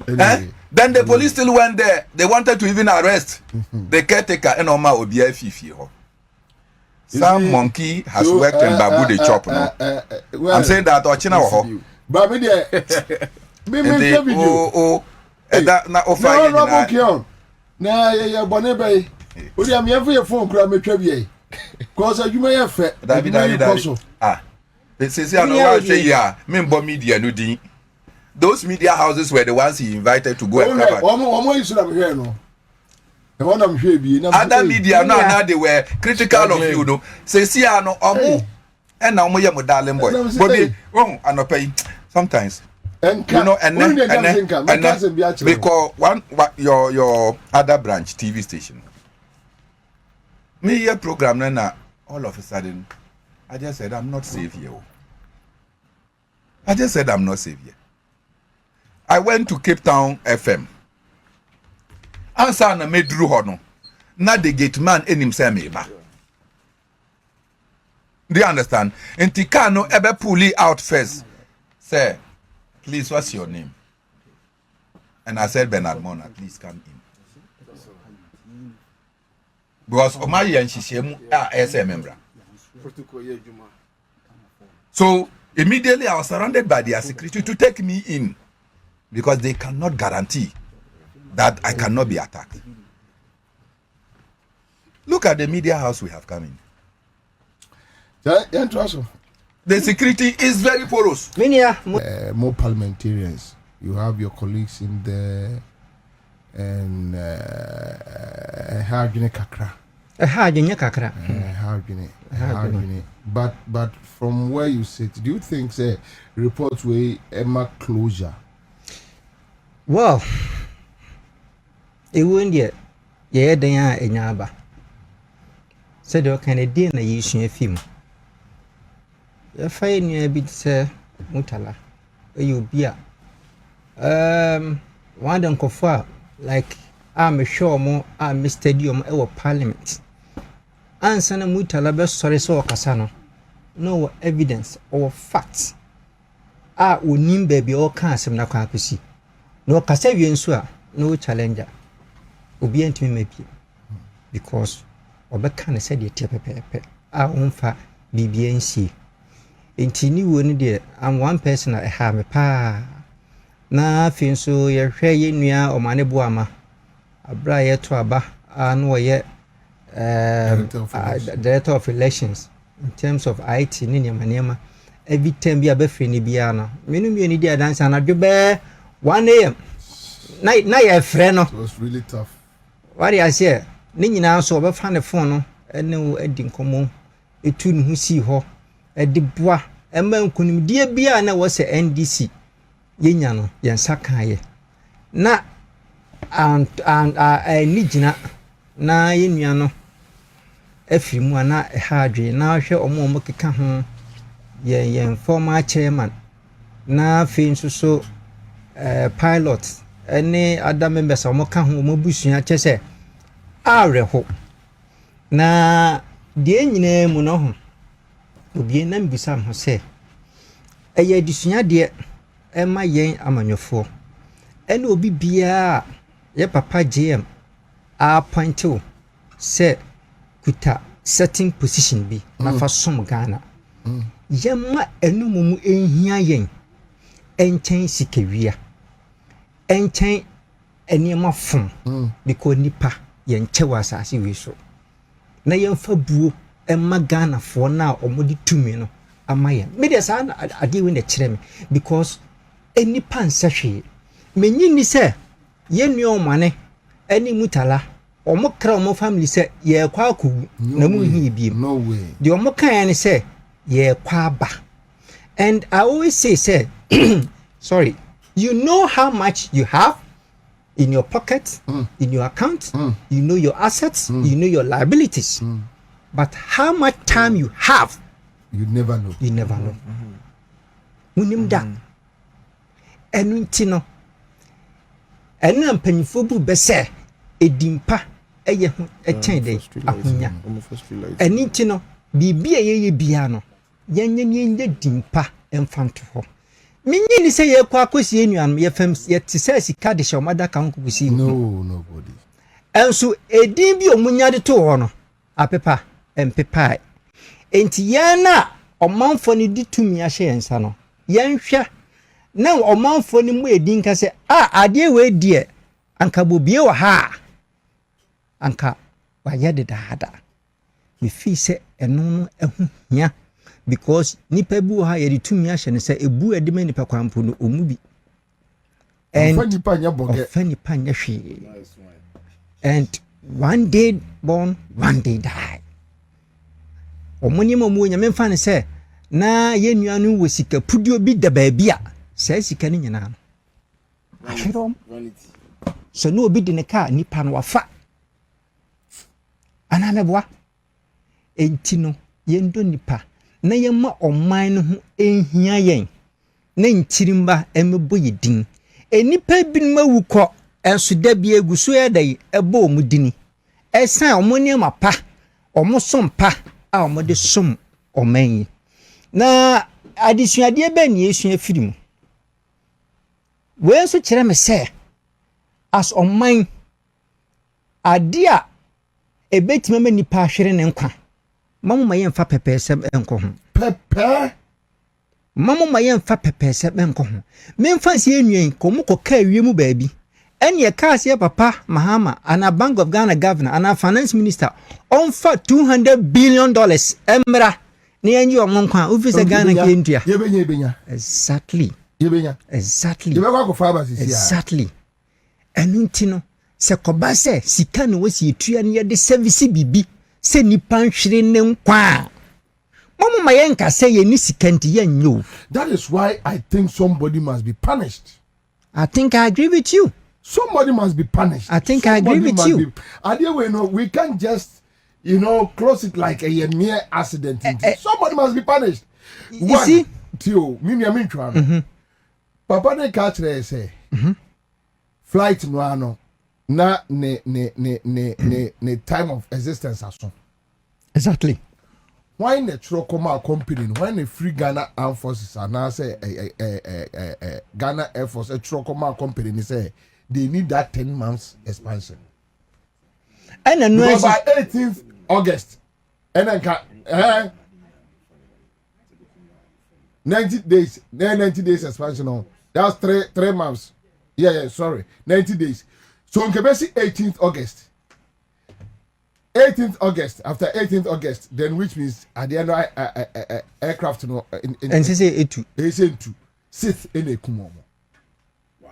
Then the police still went there. They wanted to even arrest the caretaker and Oma Obia Fifi. Some monkey has worked in Babu the chop now. I'm saying that Ochina ho. But me there. Me video. That na offer. No, na ya bone bay. Odi am ye for phone kura me twa bi. Cause you may have fet. David. They say I know what say ya. Me mbo media no din. Those media houses were the ones he invited to go and cover. Omo you should have heard no. Other media now they were critical of you, no. Say see no omo and now mo darling boy. Bobie, and pay sometimes. And because one your other branch TV station. Me your program now all of a sudden I just said I'm not safe here. I went to Cape Town FM. Answer na medru ho no na the gate man enim say me ba. Do you understand? Ntika no ebe pull out first. Say, please, what's your name? And I said Bernard Mona, please come in. Because Omayi and Shishemu are SM member. So immediately I was surrounded by their security to take me in because they cannot guarantee that I cannot be attacked. Look at the media house we have come in. The security is very porous. More parliamentarians. You have your colleagues in there, and Hagine Kakra. But from where you sit, do you think say reports way Emma closure? Well, it wouldn't yet. Yeah, they are in Yaba. Said you can a dinner you a film. You're fine, you a bit, sir, Mutala. You be one don't go far like me hwe mo a me stadium e wo parliament ansa na Murtala be sori so okasa no evidence or facts onim baby o ka asem na kwa akosi no kasa wie nso a no challenger obi antimi mapie because obeka ne said tie pepepe onfa bibia nsi enti ni wo ni de am one person I have me pa na fi nso ye hwe ye nua o mane bo ama abra ye to aba no ye director of elections in terms of IT ni nyama every time bi abafre ni bia no menu mi ni dia dance na dwebe 1 am na ye frɛ no it was really tough. What I say ni nyina so obefa ne phone no ene wo adi nkomo etu ne hu si ho edi boa ema nkunim die bia na wo se NDC yenya no yensa kan na ni gyina na yenua no afiri mu ana hadwe na hwɛ omo keka ho yen former chairman na fi nso so pilot any other members omo ka ho omo busua kyese areho na de nyina mu no ho obi na mbisa ho se eye disua de ema yen amanyofo ene obi bia ye papa GM appointed se kuta certain position bi na fa som Ghana yemma enumumu enhia yen enchen sikawia enchen eniema fom because nipa yen chewa asase we so na yen fa buo emma Ghana fo na omodi tumi no amaye me de sa ade we na kire me because enipa nsahwe menyi ni se yenua omane eni Murtala omo kra omo family se ye kwa aku na mu hi bi No way. the omo kan say ye kwa ba. And I always say sorry, you know how much you have in your pocket, in your account, you know your assets, you know your liabilities, but how much time you have, You never know. you never know. Unim da enunti no enu ampanyifo bu be se edimpa eye ho echen de ahonya enunti no bibia ye bia no yenye nye dimpa emfanto ho minyi ni se ye kwa akosi enuan ye fam ye tise sika de shomada kan kukusi No, nobody. enso edin bi omunya de to ho no apepa empepa enti yana omanfo ni ditumi ahye yensa no yenhwe na omanfo ni mu edin ka se ade we die anka bobie wa ha anka wa yede daada me fi se eno no ehu hia because nipa bu ha ye ditumi ahye ne se ebu edime nipa kwampo no omubi and funny panya hwe and one day born one day die omoni mo nya memfa ne se na ye nuanu wo sika pudio bi da baabia sai sika ni nyina no ahwerom so no obi de ne ka nipa no wafa ana meboa enti no yendo nipa na yema oman no ho ehia yen na ntirimba emebo yedin enipa binma wukọ enso da bi eguso yedai ebo omudini esan omoni amapa omosom pa a omode som oman na adisuade be na yesu afirim we nso kire me se as oman adia ebetima ma nipa ahwere ne nkwa mamma yemfa pepesem enko ho Pepe. mamma yemfa pepesem enko ho memfa se enuen komko ka wiem baabi ene ye ka se papa Mahama ana Bank of Ghana governor ana finance minister onfa $200 billion emra ne enyi omonkwa office Ghana kentua Yebenya. exactly Yebekwa ko faba sisi. exactly enunti no se koba se sika no wasi etua ne de service bibi se nipa nhwere ne nkwa momo mayenka se ye ni sika nti yenyo. That is why I think somebody must be punished. I think I agree with you. Somebody must be punished. I think I agree with you. We can't just, close it like a mere accident. Somebody must be punished. You see? Tio, Papa ne catch say, flight no ano, na ne time of existence aso. Exactly. Why the Trocoma company? Why the Free Ghana Armed Forces and now say Ghana Air Force a Trocoma company say they need that 10 months expansion. And then by 18th August, and then 90 days, 90 days expansion on. That's 3 months. Yeah, sorry, 90 days. So on Quebec 18th August. 18th August, after 18th August, then which means at the end of aircraft no and say 2 6th in a kumomo. Wow.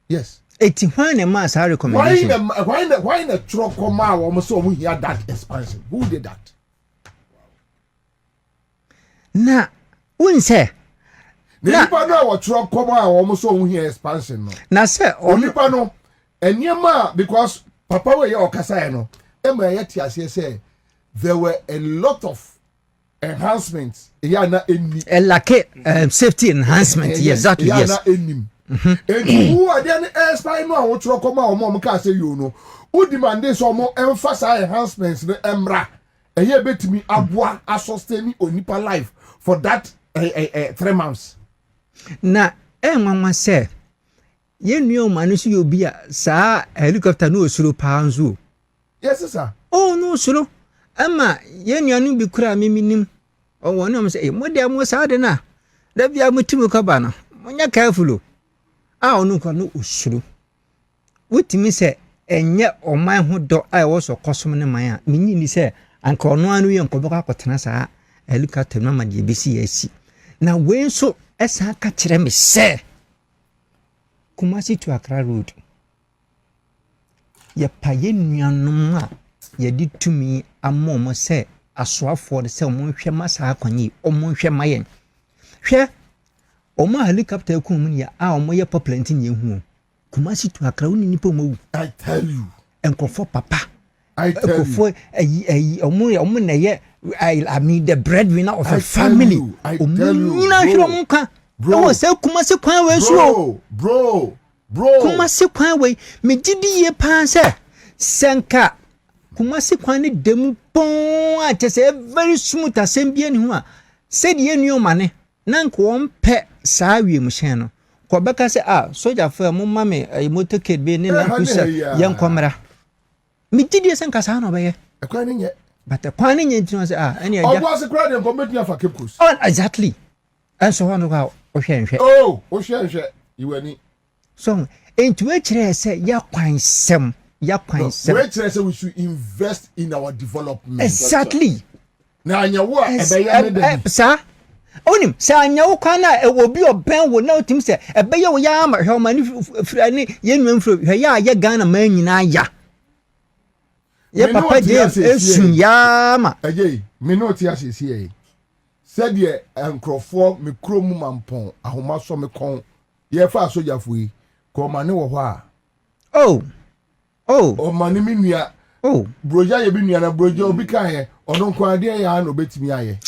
Yes. 81 a mass recommendation. Why the truck come out almost so we hear that expansion? Who did that? Na wouldn't say. Nipa no our truck come out almost so we hear expansion no. Na say Nipa no and yema because Papa we your kasa no. Say there were a lot of enhancements. Like safety enhancement. Yes, exactly. Yes. And who are then airspy no what you come out mom can say you know. Who demand this or more emphasize enhancements the emra. And here bet me abwa a sustaining onipa life for that 3 months. Na mama say ye knew manage you be a helicopter no suru panzu. Yes, sir. Oh no, sir. Ama ye nuanu bi kura miminim. O won am say mo de mo sa de na. Da bia mutimu ka ba no. Monya careful. Onu kwa no usuru. Wutimi say enye oman ho do ai wo so kosom ne man a minyi ni say anka ono anu ye nkobeka akotena sa helicopter na ma de besi asi. Na we so esa ka kire me say Kumasi to Accra road. Ye paye nuanom a ye di tumi amom se asoafo de se omo hwe masa akwanyi omo hwe mayen hwe omo helicopter ku mun ya a omo ye populate nye hu Kumasi to Accra woni nipa omo I tell you enkofo papa I tell enkofo ayi omo na ye I mean the breadwinner of a family I tell you nyina hwe omo ka bro se Kumasi kwan we so bro Kumasi kwan we me gidi ye pan se senka Kumasi kwan ne demu pon a tese very smooth asembie ni ho a se de enu mane na nko ompe saa wiem hyen no ko beka se soldier fa mo mame motorcade be ne na kusa ye nkomra me gidi senka saa no be ye ekwan ni nye but ekwan ni nye ntino se ene ya obo se kra de committee afa kepkus exactly and so on go o hwenhwe o hwenhwe iwani so enti we kire se ya kwan sem we should invest in our development. Exactly. Na anyawo ebeya me dem. Sir. Onim, say anyawo kwan na obi oben wo na otim say ebeya wo ya ma hwe ma ni frani ye nwam fro hwe ya ye Ghana man nyina ya. Ye papa je esun ya ma. Ejei, me no ti asisi e. Said ye enkrofo me kromu mampon ahoma so me kon. Ye fa sojafo yi. Ko ma ne wo ho a. Oh, mani mi nua. Oh, broja ye bi nua na broja obi kan he. Ono nko ade ya na obetimi aye.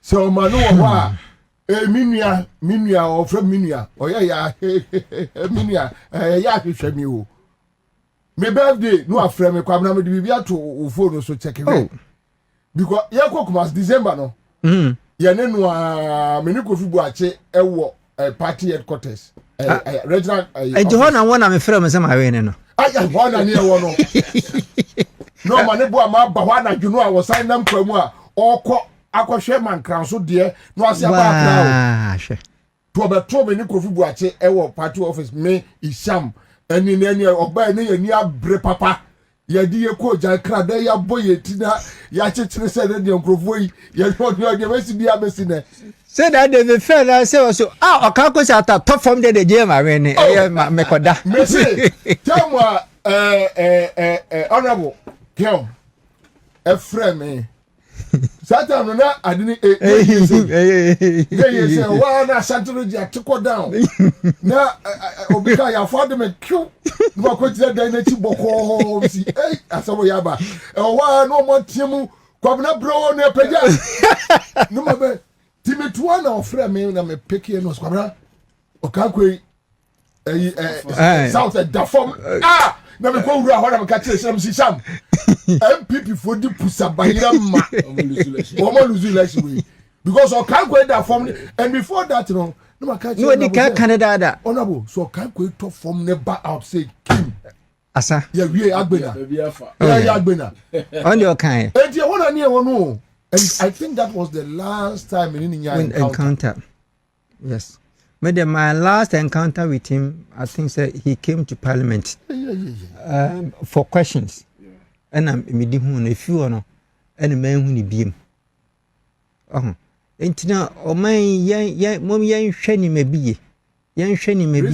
So manu wo ho a mi nua o fra mi nua. Oya ya mi nua ya hwehwe mi o. Me birthday no afra me kwam na me de bibia to o phone so check it. Because ye kokumas December no. Ye ne no a me ni Kofi Buache ewo party headquarters. Regional Ejo na wona me frɛ me se ma we ne no. Aya wana ni ewo no. No mane bo ama ba wana dwunu a wo sign nam kwamu a okọ akọhwe mankran so de no ase aba akra o. Hwe. To be to me ni Kofi Buache ewo party office me Isham eni ogba eni ni abre papa. Ye di ye ko ja kra da ya boye tina ya chechire se de nkrofo yi ye no de be si bi abesi ne. Say that the fair I say also okako say at top form de je ma we ne me koda. Me say tell me honorable girl a friend me Satan no na adini say wa na santology atiko down na obika ya for me q no ko tire dan na chi boko si asabo ya ba wa no mo tiemu kwabna bro na peja no ma be Timetua na ofre me na me peke no skwabra okakwe South da form na me ko wura ho na me ka kire sham sisham NPP for di pusa bayira ma omo lose election because o kan go da form and before that no ma ka kire no di ka Canada da honorable so kan go to form never out say Kim asa yeah we agbena yeah agbena on your kind and you want near one no and I think that was the last time in encounter. Yes. But my last encounter with him, I think he came to Parliament for questions. And I'm immediately if you know, and a man who be him. And now, oh my, mom, young shiny may be, young shiny may be.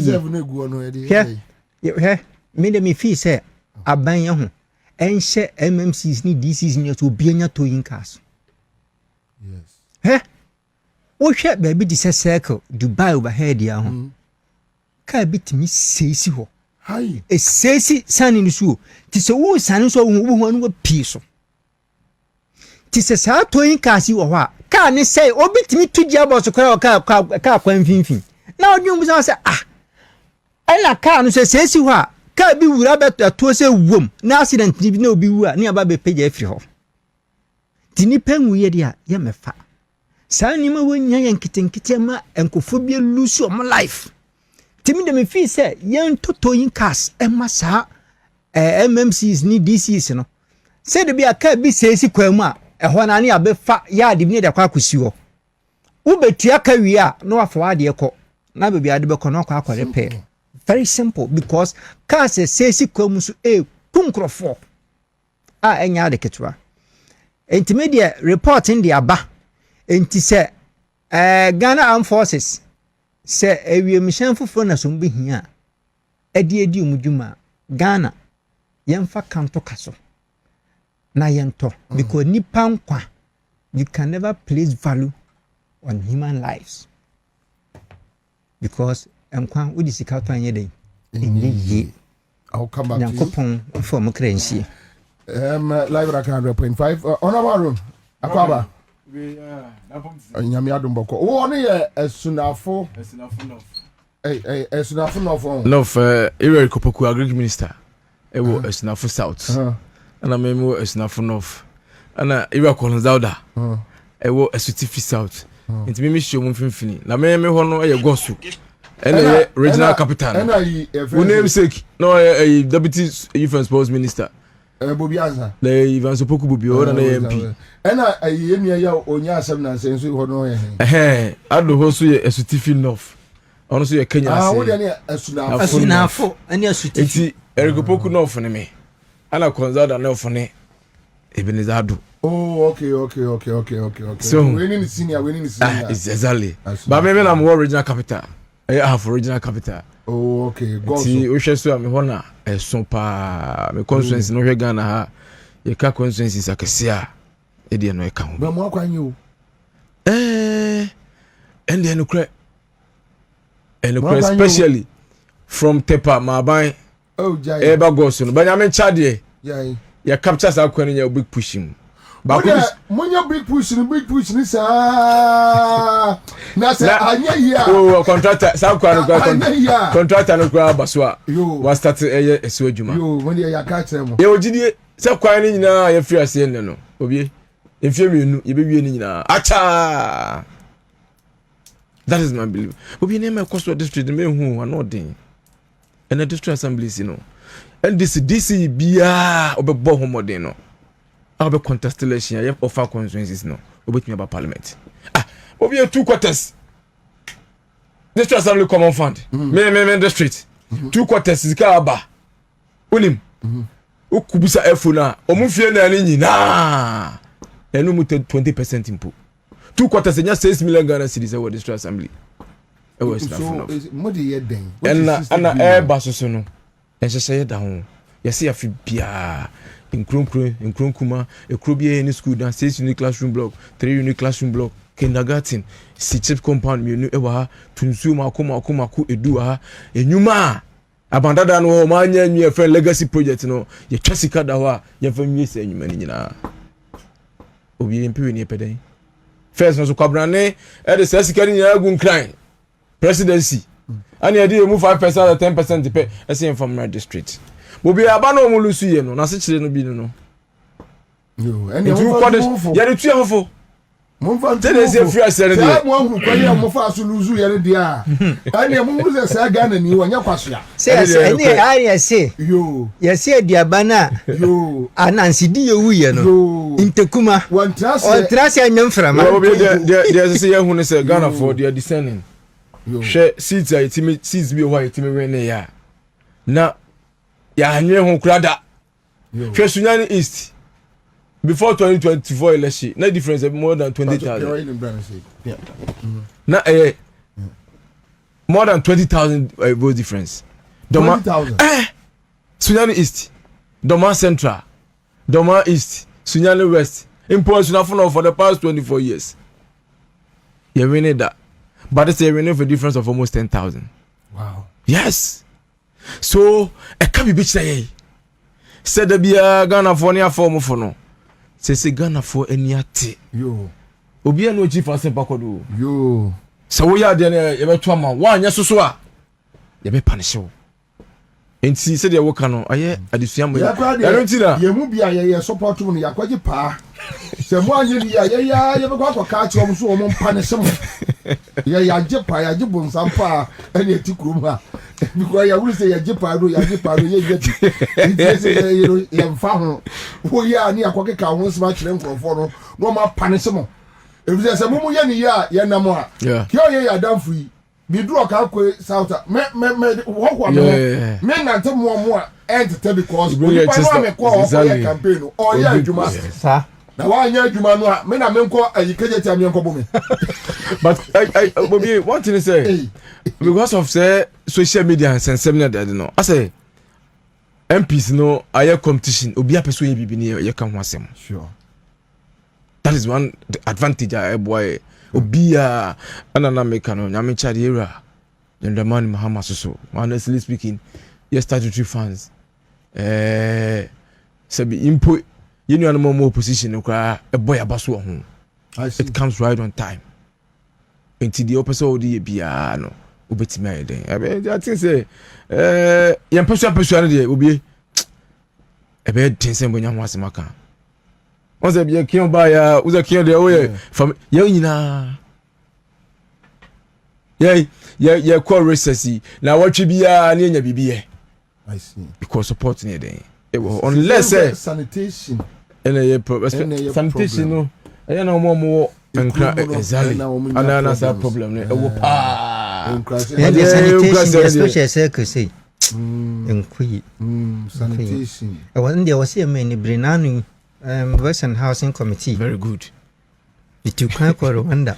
Yeah, made me feel say, I buy young and share MMC's need this is near to be in your towing cars. Yes. Hey. O hwe baby di circle Dubai overhead ya ho ka bitimi sesi ho hi e sesi sani ni so ti se wo sani so wo anu pi so ti se sa toyin kasi wo ho a ka ni sei o bitimi tudia boss kora ka kwan finfin na odun bu say ala ka no se sesi ho a ka bi wura beto to se wom na accident ni bi na obi wu a ni aba be page afri ho ti ni penwu ye dia ye mefa sa ni ma wonya yanketenkete ma enkofobia lose your life timi de me feel say yan totoyin cars e ma sa MMCs ni DCs no say de bia ka bi sesi kwamu a ho na ne abefa ya de bi ne de kwa akosi ho wo betua ka wi a no afa wa de ko na be bia de be ko no kwa repair very simple because cars sesi kwamu so tunkrofo a enya de ketwa intermediate reporting the aba enti se Ghana Armed Forces se mission foforo na so mbe hia edi omudwuma Ghana yemfa kanto kaso na yento because nipa nkwa you can never place value on human lives because nkwa odi sika to anye den enye I'll come back Nyankopon for currency live at 100.5 on our room akwaba nyame adom boko wo ne ye esunafo no Nof Eric Kopoku agric minister ewo esunafo south ana memo esunafo north ana Eric Kolonzauda ewo esutifi south ntimi mi hye mu mfimfini na me ho no ye gosu ene regional capital wo name sake no deputy youth and sports minister Bobie Ansah le Ivan Sopoku Bobie ora na MP ena ayemia ya onya asem na senso ho no ye ado ho so ye esutifi north ono so ye Kenya ase wo de ne asunafo ani asutifi enti Eric Kopoku north ne me ana Konzada north ne Ebenezado. Oh, okay. So we need senior. It's exactly. But maybe I'm more regional capital. I have original capital. Oh, okay. Go. See, we share so me hona so pa me constituency no hwe Ghana ha. Ye ka constituency sakesia. E de no e ka ho. Ba mo akwan you. And then especially from Tepa Maban. Oh, jai. E ba go so no. Ba nya me chade. Jai. Ya capture sa kwani ya big pushing. Ba munya big push ni sa na say anya here. Oh, contractor sa kwani contractor no kwa baswa. Was start esu adwuma. Yo, when ya ka trem. Ye ogidie sa kwani nyina ya free ase ne no. Obie. Enfie mienu ye bewie ni nyina. Acha. That is my belief. Obie name my coastal district me hu anodin. And the district assemblies, you know. And this DC bia obebo homodin no. Obe contest election ya offer constituencies no. Obetumi about parliament. Obie 2 quarters. District assembly common fund. Me district. 2 quarters is ka aba. Unim. Okubusa efo na omufie na ani nyina. Enu mu 20% impo. 2 quarters enya 6 million Ghana cedis e district assembly. E was na fun. Mo de ye den. Ana basoso no. Enhyehyɛ da ho. Yɛse afi bia nkronkuma ekrobie any school dan 6 unit classroom block 3 unit classroom block kindergarten chip compound me ewa ha tunsu makoma edu ha enyuma abandada no ma anya nwie friend legacy project no ye twasika da ho a ye fa nwie se enyuma ni nyina obi mpiwe ni epeden first no so kwabrane e de sasika ni nyina gu nkran presidency And you do move 5% or 10% depend as in from my district. But be abano mo lusu ye no na se chire no bi no. Yo, and You the two of Tell us if you are selling it. Mo hu kwa ye mo fa so luzu ye dia. And ye mo mu se Ghana ni wo nya kwasoa. Say any area say. Yo. Ye say diabana. Yo. Anansi di ye wu ye no. Yo. Intekuma. One trust anyam frama. There say you who say Ghana for they are descending. Share seats are seats be why it me ne ya. Na ya hanye ho krada. Share Sunyani East. Before 2024 election, no difference more than 20,000. Yeah. Now, more than 20,000 vote difference. 20,000. Sunyani East, Doma Central, Doma East, Sunyani West. Imports for the past 24 years. You winning that, but it's a winning for difference of almost 10,000. Wow. Yes. So a can't be bitch. Said there be a Ghana for near form for no. Say Ghana for any ate. Yo. Obi no chief asen pakodo. Yo. So we are there you be to am one nya so a. You be punish you. Enti say dey work no aye adesua mo. Ya nti na. Ye mu bia ye support mu no yakwaje pa. Se mo anye ni ya ye be kwa ka chi om so om punish mo. Ye ya je pa ya je bonsam pa ene eti krum ha. Because ya will say ya je pa do ye je. Enti say ye mfa ho. Wo ye ani akoke ka ho nsema kire nkrofo no ma punish mo. Ebi say mo ye ni ye na mo a. Kyo ye ya dan free. Bi duro ka ko south me wo me na ntem mo a entete because we pa no me ko campaign o ya adwuma sa na wa anya adwuma no a me na me nko ayikeje ti am nko bo me. But I Bobie one thing to say because of say social media and seminar that no I say MPs no aye competition obi apeso ye bibi ni ye kan ho asem. Sure. That is one advantage I boy Obia anana meka no nyame chade era the man Muhammad so honestly speaking yes statutory fans sabi input you know no more opposition no kra e boy abaso ho it comes right on time enti the opposite odi bia no obetimi ayeden I think say yam person no dey obi e be tinsen bonya ho asemaka on se bien kion ba ya uza kion de oye from ya nyina ya call recessi na watwe bia na nya bibie I see because support ne den unless sanitation sanitation no ya na mo enkra exactly ana sa problem ne ewo pa sanitation especially say enkuyi sanitation I want there was a many brinanu Western Housing Committee. Very good. It you can't call Rwanda.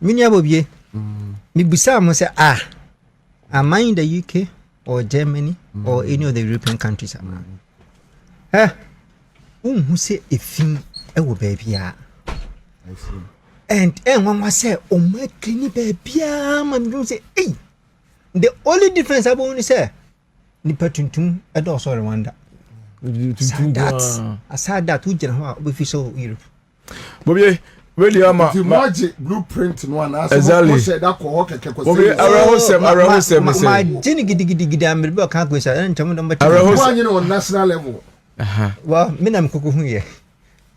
Minya Bobie. Me busa mo say am I in the UK or Germany or any of the European countries? Who say a thing will baby? I see. And one was say, oh my clean baby, man, say, hey. The only difference I want to say, Nipatuntum, I don't saw Rwanda. Aside that we general we feel so Europe. Bobie really ama the magic blueprint no na exactly say that ko keke ko Bobie arahosem my gini gidi am be kan ko say ntam do arahosem on national level well me na mkoko hu ye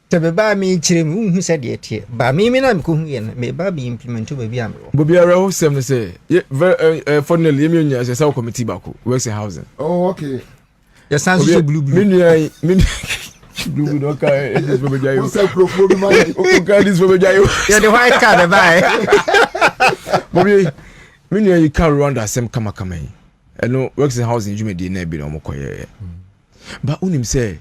tebe ba mi chire mu hu say de tie ba mi na mkoko hu ye me ba bi implement ba bi am Bobie arahosem no say finally yemi onya say sa committee bako works in housing. Oh okay. Yes, sounds so blue. Minu blue no kai this Bobie jayo. What's that problem man? Okay, this Bobie jayo. Yeah, the white card buy. Bobie, minu you can run that same kama yi. No works in housing jumedi na bi no mokoye. But unim say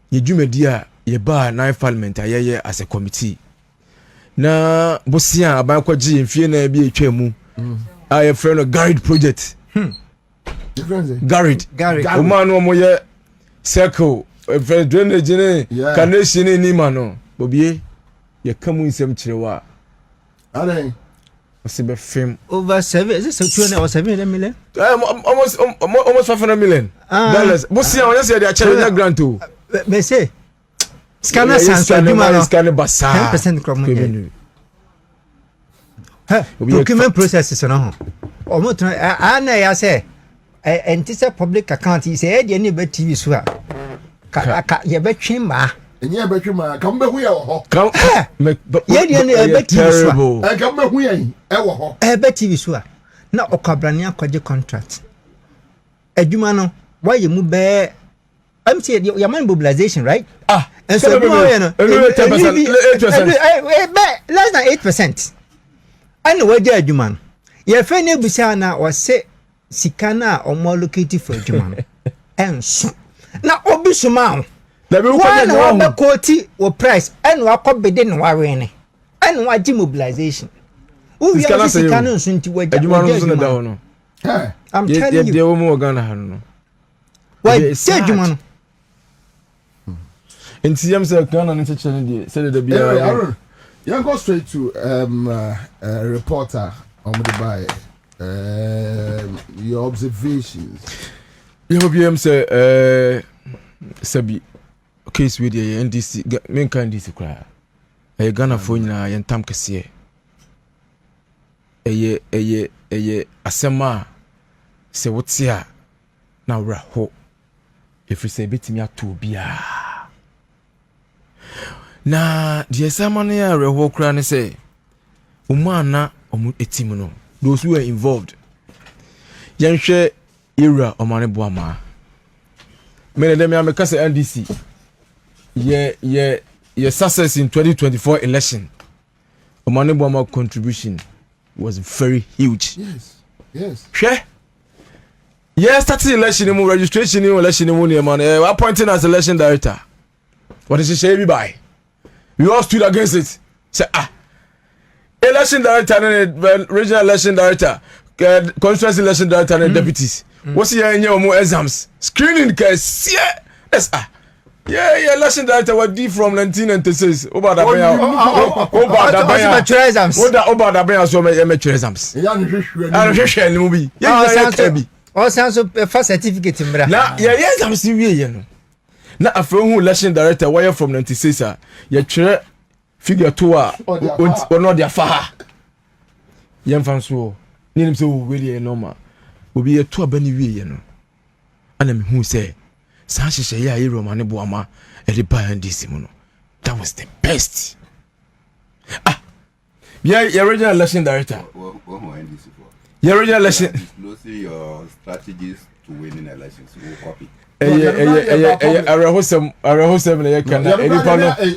ye jumedi a ye ba na parliament ayeye as a committee. Na bosia aban kwaji mfie na bi etwa mu. A friend of guide project. Garrett. O man no mo ye circle drainage ne canation ni ma no Bobie ye kamu nsem kirewa Are o be film over 7 is it 207 million? Almost 500 million dollars. Bosia on say they challenge grant to me say scanner sans scanner basa 10% from procurement processes no omo to na ya say enti say public account is e dey na be TV so a ka ye betwe ma enye betwe ma ka mbe hu ye ho ye dey na be TV so ka mbe hu ye e wo ho be TV so a na okabrane akwaje contract adwuma no why you mu be I'm saying your man mobilization, right? And so less than 8%. I know what you man. Your friend Busana or say Sikana or more located for Juman. And so now Obisumau. One quality or price and what could be didn't worry and what demobilization. Who is Sikano soon to what you I'm telling you. Why say Juman? In TM say Ghana into channel said the Aaron, you go straight to a reporter on the by your observations. You hope you say Sabi case with the NDC main kind NDC cry. Ghana for nyina yen tam kese. Eye asema se wotia na wra ho. If you say betimi ato bia. Na the ceremony a reho kra ne say umana omu etim no those who were involved yenhwe era omane boama me dem ya meka say NDC ye success in 2024 election omane boama contribution was very huge. Yes starting election mu registration in election mu ne man appointing as election director. What is it say by? We all stood against it. Say election director and regional election director, constituency election director and deputies. What's your exams? Screening case. Yes, yeah, election director was D from 1996. Obada exams. Obada so exams. All sounds of first certificate in Bra. Now, exams you know. Na afro election director wire from 96 ye chere figure 2 no dia fa yem fan so ni nim se wo we normal obi ye to abani wie ye no ana me hu se sa hihye ya Roma ne boama e de ba NDC mu no that was the best your original election director your original election disclosing your strategies to winning elections we will copy arahosem na yeka na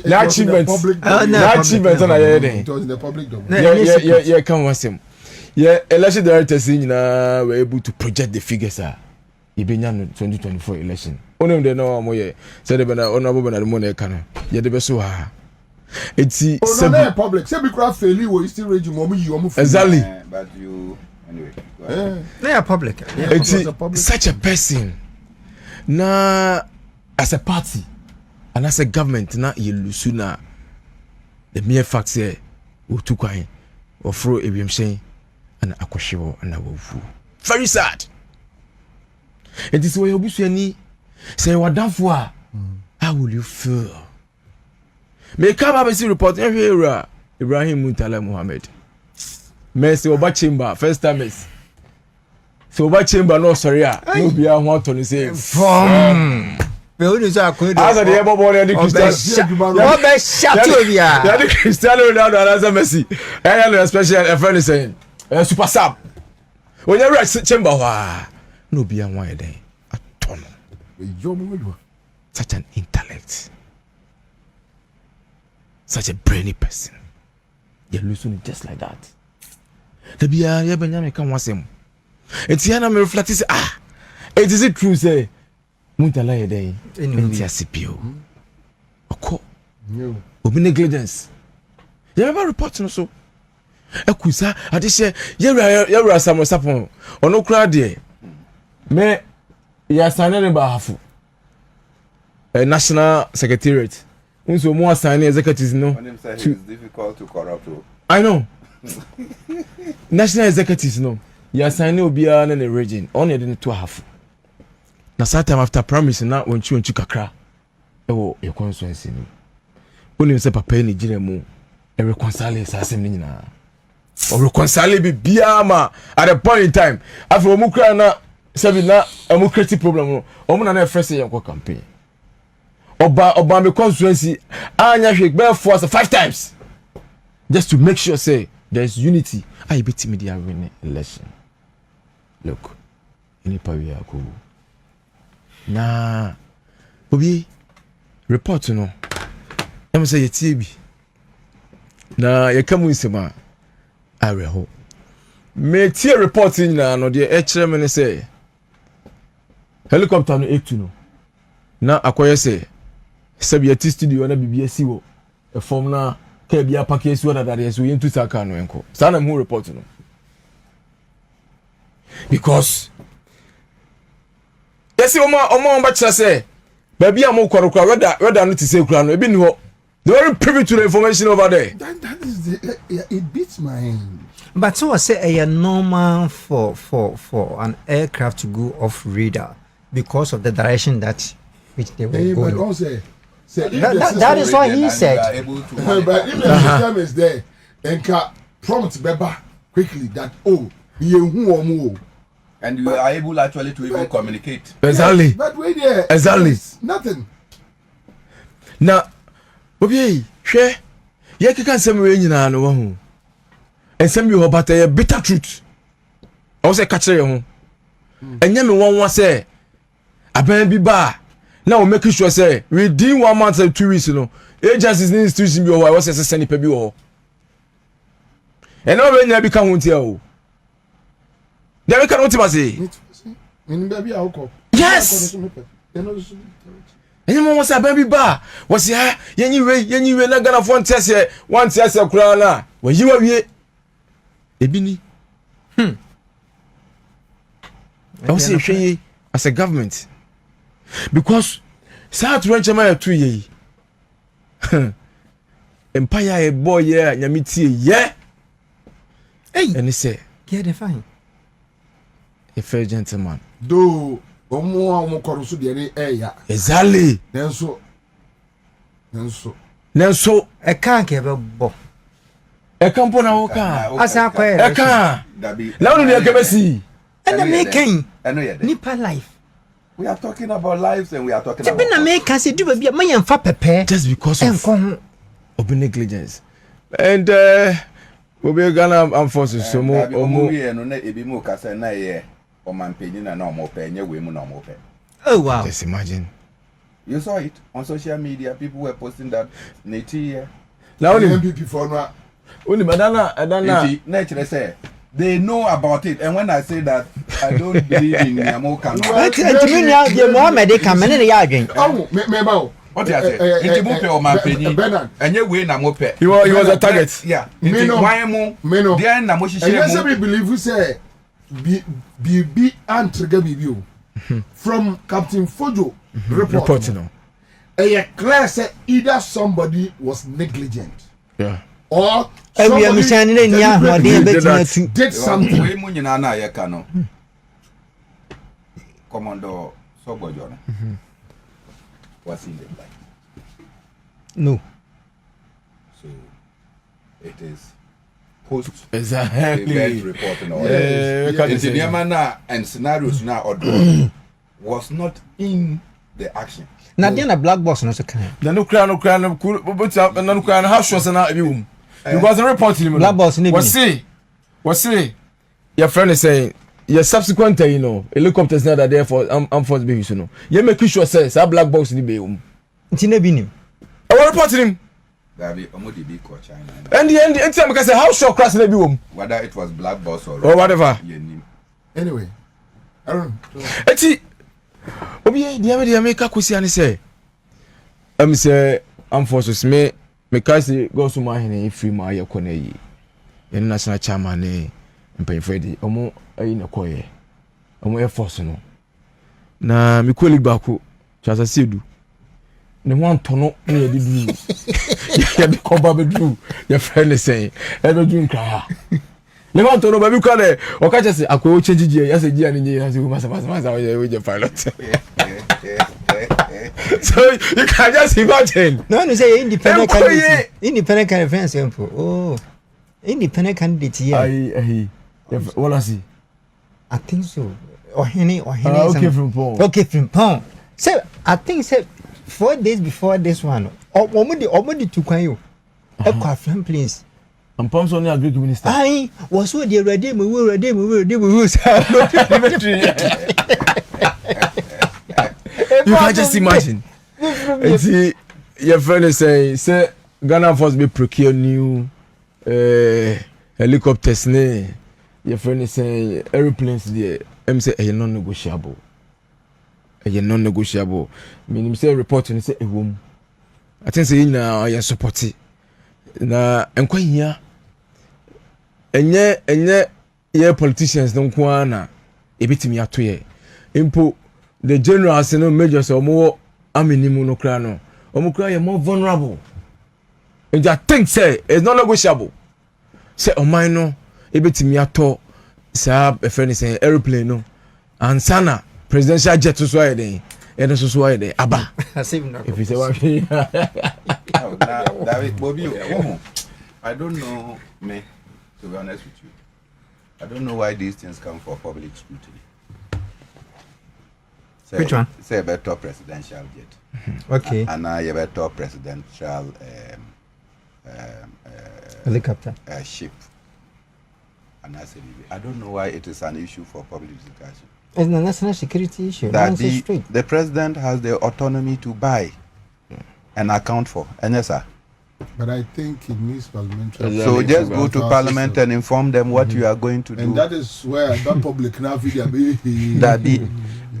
na achievement na ye it was in the public domain ye kan wasem ye election directors nyina were able to project the figures ibenya no 2024 election onem de no mo ye said the honorable na mo na yeka no ye de be so ha eti no public say be craft fairly we still rage mo yi o mo exactly but you anyway they are public such a person. Na as a party and as a government na you lose na the mere fact say we took kwan ofro ebiemhyen and akwhyewo and awofu very sad. It is why obusuani say wadamfo a how will you feel? Me come up see report here Ibrahim Muntala Muhammad Messi oba chamber first time so ba chamber no sorry no bia ho atoni say from be woni so akodo as the ebo the Cristiano be shatu bia ya the Cristiano Ronaldo and Messi no special a friend saying super sub when you reach chamber no bia ho eden atono such an intellect, such a brainy person, you losing just like that. The bia ya Benjamin kan wasem. It's here na me reflect say it is it true say Muntala ye dey enti asipio oko obi negligence you ever report no so ekusa ade she yewura samosapon ono kra de me ya sanere ba hafu national secretariat unso mo assign executives no it's difficult to corrupt. I know. National executives no ya sign obiara na the region on ye dey to half na sometime after promise na wonchu kakra ewo your constituency ni onim se papa ni gire mu e reconcile asem ni nyina or reconcile be biama at a point in time after omukra na sabina omukra problem omuna na fresh yanko campaign oba me constituency anya hwek be force 5 times just to make sure say there's unity I bet media win election look any power ko na obi report no em say yetie bi na yekamu nsema areho me tie report na no de ekire me ne say helicopter no etu no na akoye say sabiati studio na bibia si wo e form na ka bia package so that there so yentu saka no enko sana mu report no because yesi omo ba kira say baby am kwaro whether no ti say kura no ebi ni ho they were privy to the information over there. That is it beats my hand. But so I say a normal for an aircraft to go off radar because of the direction that which they were going. But also, that is what he said. But if the system is there, and can prompt Beba quickly that and you are able actually to even communicate. Exactly. But wait there. Exactly. Nothing. Now, Bobie, hwe ye kika nsem we nyina no ho ensem bi ho bata ye bitter truth o se ka kire ho enye me wonwa say aban bi ba na o make sure say within 1 month and 2 weeks no agencies ni institution bi o wa say send pe bi o e no we nya bi ka ho ntia o de we ka no tima say yes enyi mo say aban bi ba wo say ha yenyi we na Ghana fo ntese wan ntese kura na wo yi wa wie ebi ni I say hwe as a government because South Ranch ma ya 2 yeyi empire e boy ye nyame tie ye and he say Yeah, they fine. A fair gentleman do omo korusu de ni eya exactly nenso e kan ke be bo e kan po na wo kan asa kwa e kan la wonu ne ke be si and the making I know you. nipa life We are talking about lives and we are talking about. Tibi na make can say do be ma yan fa pepe just because of open negligence and we be Ghana forces so mo we no na ebi mo kasa na ye o man penyi na na mo pe nye we mu na mo pe. Oh wow. Just imagine. You saw it on social media. People were posting that neti here. Now only NPP for no. Only madana. Nature say they know about it, and when I say that, I don't believe in Yamoka. Ntimi nya de Mohammed ka me ne ya adwen. Oh, me ba. What you say? Enti mo pe o man penyi. Enye we na mo pe. He was a target. Yeah. Enti why mo? There na mo hihye mo. And yes, we believe you say be and trigger bibi. From Captain Fojo report No. A clear say either somebody was negligent. Yeah. Or We are missing any deliberately did something. We mu nyina na ye ka no. Commando Sobojo no. Was in the light. No. So it is post Exactly. event reporting or the and scenarios now or was not in the action. Na dia na black box no so kan. Na no kra no but na no kra no how sure na ebi wum. Because the report him black box ni bi. Was see your friend is saying your subsequent helicopters now that there for force be you know. You make sure say black box ni be wum. Nti na bi ni. I will report him. That be omodi be call China. And the end time because how sure crash na be wum. Whether it was black box or whatever. Anyway, I don't know. Eti obi dia make kwesi ani say say forces me kasi go so ma hene free ma ye kona yi. Ye national chairman ne mpanyfo omo ayi na koye. Omo air force no. Na mi colleague baako chasa sedu. Ne ho antono na ye didu. Ye be ko ba be du. Your friend is saying, e be du nkra. Ne ho antono ba bi ko le o ka chese akowo change gie ya se gie ani gie ya se masa we je pilot. So you can just imagine. No say independent kind of friends simple. Oh. independent candidate here. What I see. I think so. Or Henny. Okay, from Paul. Okay, from Paul. So I think 4 days before this one. Already to you. A coffin, please. And Pom's only a Greek minister. I was what they ready. We will. You can just imagine. And see, your friend is saying, say, Ghana first be procure new helicopters. Your friend is saying, aeroplanes there. I'm say, a non-negotiable. Meaning, say, reporting, say, a woman. I think, say, now, I support it. Now, I'm quite here. And yet, politicians don't want to be me at you. Impo the generals and majors are more monocrano. Omocra are more vulnerable. And I think, say, it's not negotiable. Say, oh, my no, a bit me at all. Sab, a friend is saying aeroplane, no. And Sana, presidential jet to sway day. And also sway day. Abba. If you say what David, Bobie, I don't know, me, to be honest with you. I don't know why these things come for public scrutiny. Say, which one? Say about top presidential jet. Okay. And now you have top presidential Helicopter. Ship. And I said, I don't know why it is an issue for public discussion. It's a national security issue. That the president has the autonomy to buy and account for. And yes, sir. But I think it needs parliamentary. So just go to parliament and inform them what you are going to do. And that is where the public now video be.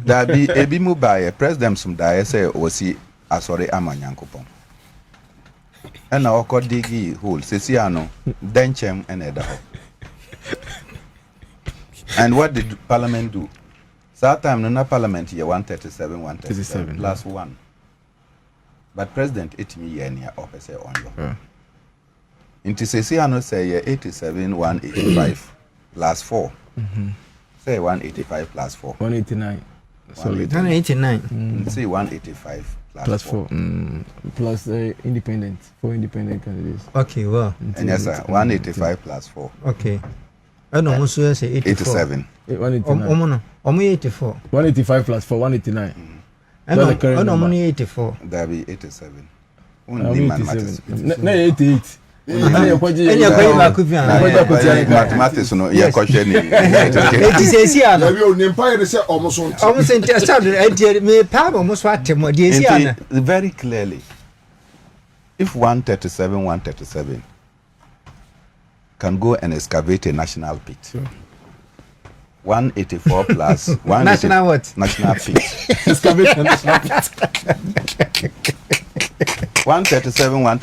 That be ebimu buy president some die say osi asori amanyankopon. And now oko digi hole sesi ano denchem and edaho. And what did parliament do? That time no parliament year 137 plus 1. But president 8 million year up say on you. Into sesi ano say 87 185 plus 4. Say 185 plus 4. 189. So 189. Say 185 plus 4. Plus independent. 4 independent candidates. Okay, well. And yes, sir. 185 plus 4. Okay. I don't know, so say 87. 189. 84. 185 plus 4, 189. I don't know, 84. That be 87. Only mathematics. No, 88. Mathematics no yeah question it is here na we onimpa say almost me pa almost what them dey very clearly if 137 can go and excavate a national pit 184 plus 1 national what national pit excavate a national pit 137 can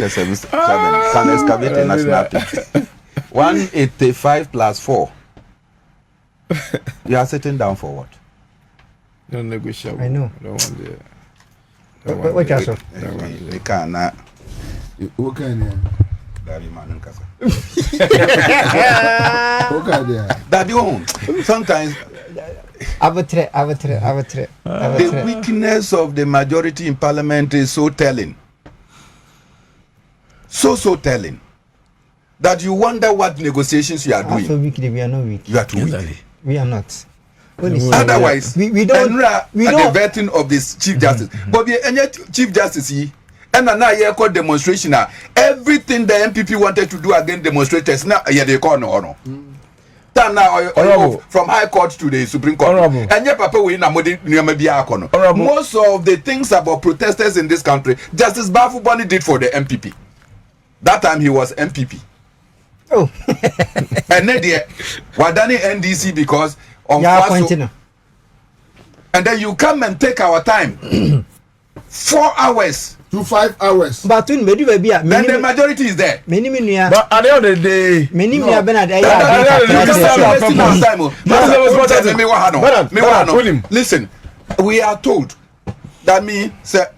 excavate a national pit. 185 plus 4. You are sitting down for what? No negotiable. I know. No one there. What you say? They can't. What kind of? Daddy man kasa. What kind of? Daddy on. Sometimes. Abattre. The weakness of the majority in parliament is so telling. So telling that you wonder what negotiations you are doing. So weak, we are not weak. You are too weak. We are not. Otherwise, we don't. The vetting of this chief justice. But any chief justice, and now you call demonstration. Everything the NPP wanted to do against demonstrators, now they call no. Now from High Court to the Supreme Court. And yet, Papa, we most of the things about protesters in this country, Justice Bafu Boni did for the NPP. That time he was MPP. Oh. And then Wadani NDC because on and then you come and take our time. 4 hours to 5 hours. But then the majority is there. But at the end of the day, listen, we are told that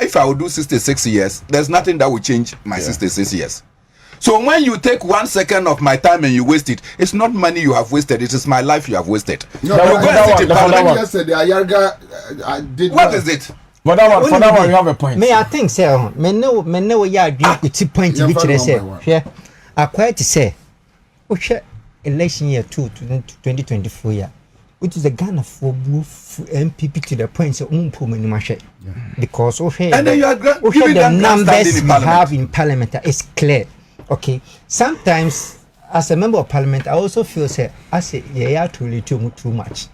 if I would do 66 years, there's nothing that will change my 66 years. So when you take 1 second of my time and you waste it, it's not money you have wasted, it is my life you have wasted. No, yesterday I did. What is it? For that one, you have a point. May I think so? Me no, we are agree with 2 points which they say. Yeah, I quite say Okay, election year 2024 year, which is a Ghana for NPP to the point of because and then you are the numbers we have in parliament is clear. Okay, sometimes as a member of parliament, I also feel say I say yeah truly too much.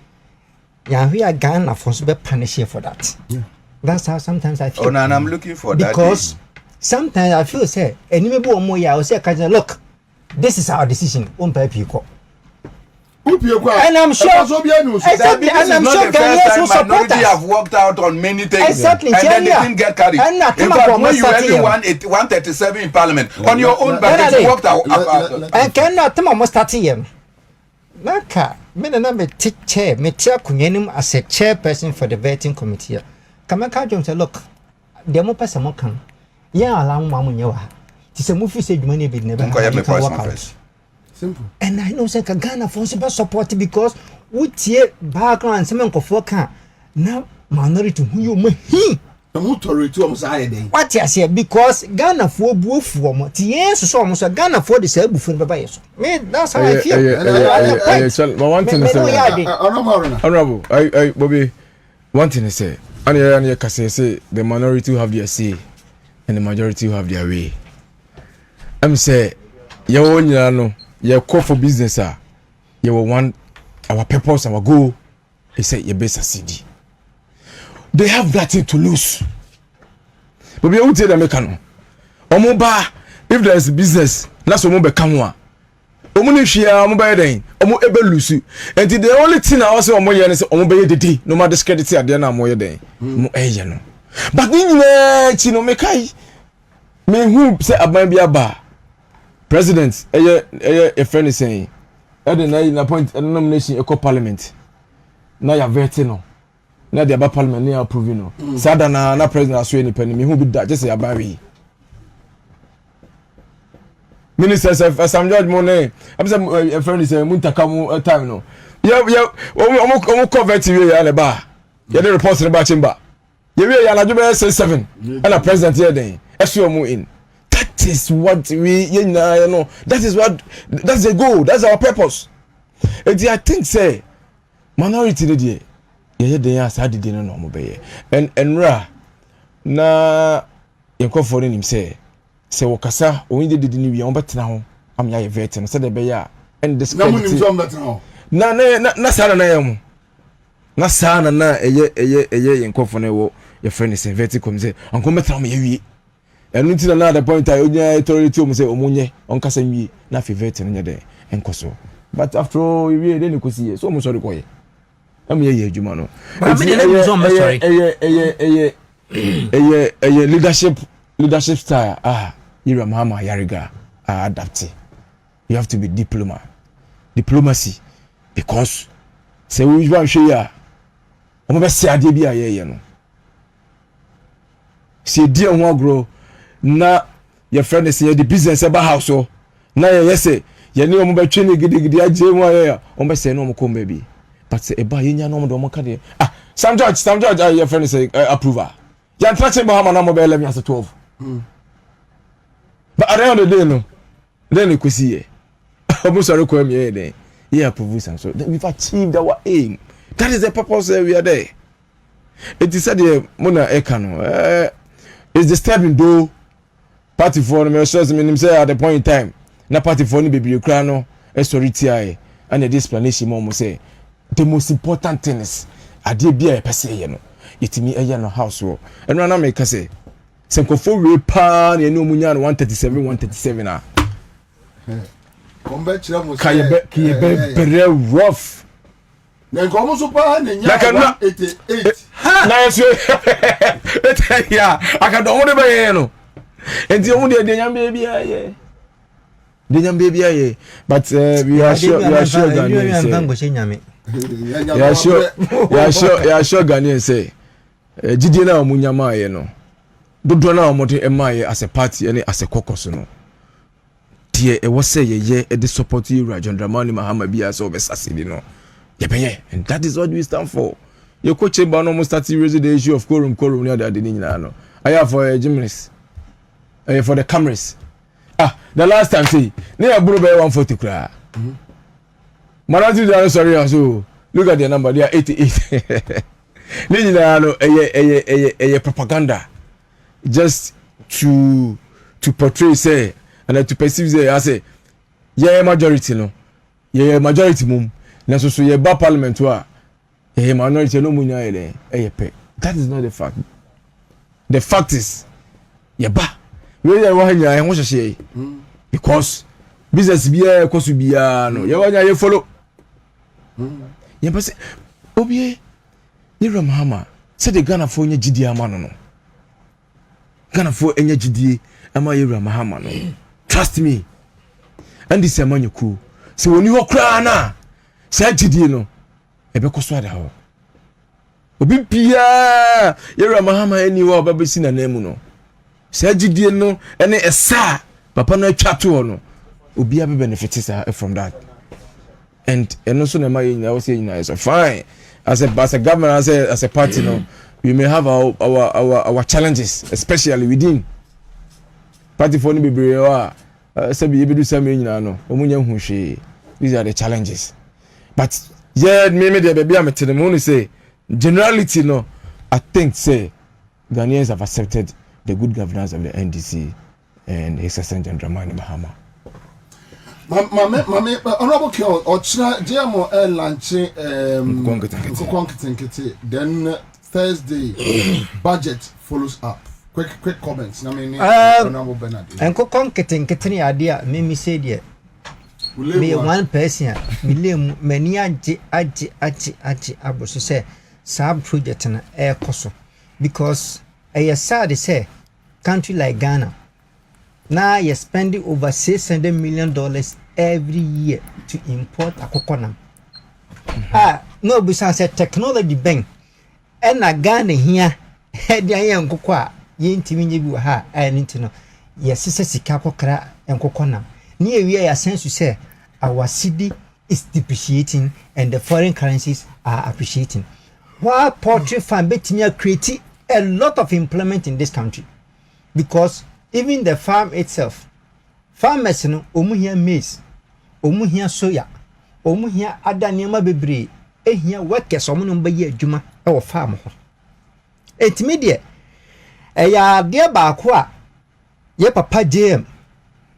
Yeah, we are Ghana for super punished for that. Yeah. That's how sometimes I feel. Oh, no, and I'm looking for that. Because sometimes I feel say, and you may more I will say, look, this is our decision. And I'm sure, exactly, and I'm sure Ghanaians will support us. Have worked out on many things, exactly, and then they didn't get carried. In fact, when you were 137 in parliament, on your own back, you worked out. And cannot tell me start here. Naka, me na me chair, me chair kunyenim as a chairperson for the vetting committee. Kamaka Jones say, look, the more person more come. Yeah, allow mamu nyewa. It's a movie said money be never work out. Simple. And I know say Ghana for support because we tie background some for can now minority who you me. What you say because Ghana for buff for mo tie so almost Ghana for the sell buff for baba yeso. Me that's how I feel. So one thing is honorable I Bobby one thing is say and can say the minority have their say and the majority have their way. I'm say you know you call for business you want our purpose our goal he say you best CD. They have that thing to lose. But we won't tell them mekano. Omoba if there is business, that's what we come one. Omuni share omoba den, omo ebe lose. And the only thing I also omo yen is omo be dey no matter discredit at na omo den. Mo eye no. But ni chi no mekai. Me who say aban bia ba. President a friend is saying e dey na appoint nomination e parliament. Na ya vete no. Na the about parliament near approving no. Sada na president aso any penny me who be that just say abawi. Ministers of Sam George Monet. I'm say a friend is saying muntaka time no. Yeah omo convert we ya le ba. Ya the report in the chamber. Ya we ya na jobe say 7 and a president here then. Eso mu in. That is what we you know that's the goal. That's our purpose. And I think say minority dey yeah dey as adi dey no mo be and ra na yenko for him say wokasa o inde didi ni wi on betena ho am ya vet no say dey be ya and this na sana na yam na sana na eye yenko for no wo your friend is vet come say anko betena mo ya wi enu ti na the point I onya authority o say omunye on kasa wi na fi vet no nya dey enko so but after all we dey ni kosi so mo sorry koye am ye adwuma no leadership style Ira Mahama Yariga adapt. You have to be diplomacy because say we want show ya o be say ade bi aye no say die ho agro na your friend say the business eba house so na ye say ye ni o mo be twene gidigidi agye mu aye o be say no mo kom baby. But say eba yenya no mo ka de Sam George your friend say approval yan trache Bahama na mo be 11 as 12 but around the day no then you could see it almost sorry ko me then yeah approve Sam so we've achieved our aim. That is the purpose we are there. It is said the mona ekano it's disturbing though party for me shows me say at the point in time na party for ni baby kra no sorry ti and the explanation mo say the most important thing is ade bia e pese ye no yetimi eye no house wo eno na make say senkofo we pa na eni omunya no 137 kombe kira mo say kiye be very rough na nkomo so pa na nya 188 na yeso ya akado mo de be ye no enti omu de nyambe bia ye de nyambe bia ye but we are sure Ghanaians yeah sure Ghanaians say jide na omunyama ye no dodo na omote emaye as a party and as a caucus no tie e wo say ye e dey support you John Dramani Mahama bia so be sasidi no ye be and that is what we stand for. Your coach chamber no start raise the issue of quorum near the nyina no aya for gymnasts for the cameras the last time say na aburo be 140 kra Manati Dano, sorry, so look at the number, they are 88. A propaganda just to portray, say, and to perceive, say, I say, yeah, majority, no, yeah, majority, mum, so yeah, bad parliament, yeah, minority, no, munya, that is not the fact. The fact is, yeah, ba, we are one year, I want to say, because business be a cost to be no, you follow. Yeah, but Bobie, Yera Mahama said the Ghana for any GD amano no. Ghana for any GD ama Yera Mahama no. Trust me. And this man you cool. So when you cry na, say GD no. Ebe ko swada ho. Obi pia Yera Mahama anywhere ba be si na name no. Say GD no ene esa papa no atwa to no. Obi abe benefit from that. And also I was saying it's fine as a government as a party, no, we may have our challenges, especially within party for ni bebre sabi ebedu same nyina no omunya hu hwe. These are the challenges, but yeah, me the baby am tell them say generality, no, I think say Ghanaians have accepted the good governance of the NDC and His Excellency Dramani Mahama. Mama, honorable Kill or GMO Air launching then Thursday budget follows up. Quick comments. I mean, honorable Bernard. And conquering Katini idea, me say dear. Me one person, me many aji abo so say sub project na air coso because I sad say country like Ghana. Now you're spending over $600 million every year to import a coconut. No, besides technology bank. And a Ghana here, head young cocoa, yin timing you ha, and into yes, sister Sikakokra and coconut. Near we are sense to say our city is depreciating and the foreign currencies are appreciating. While poultry farm betting creating a lot of employment in this country because even the farm itself, farmers no omu here maize, omu here soya, omu here other nema bebre, here workers omu no be ye adwuma e wo farm ho. Etime ya de ba ko a ye papa JM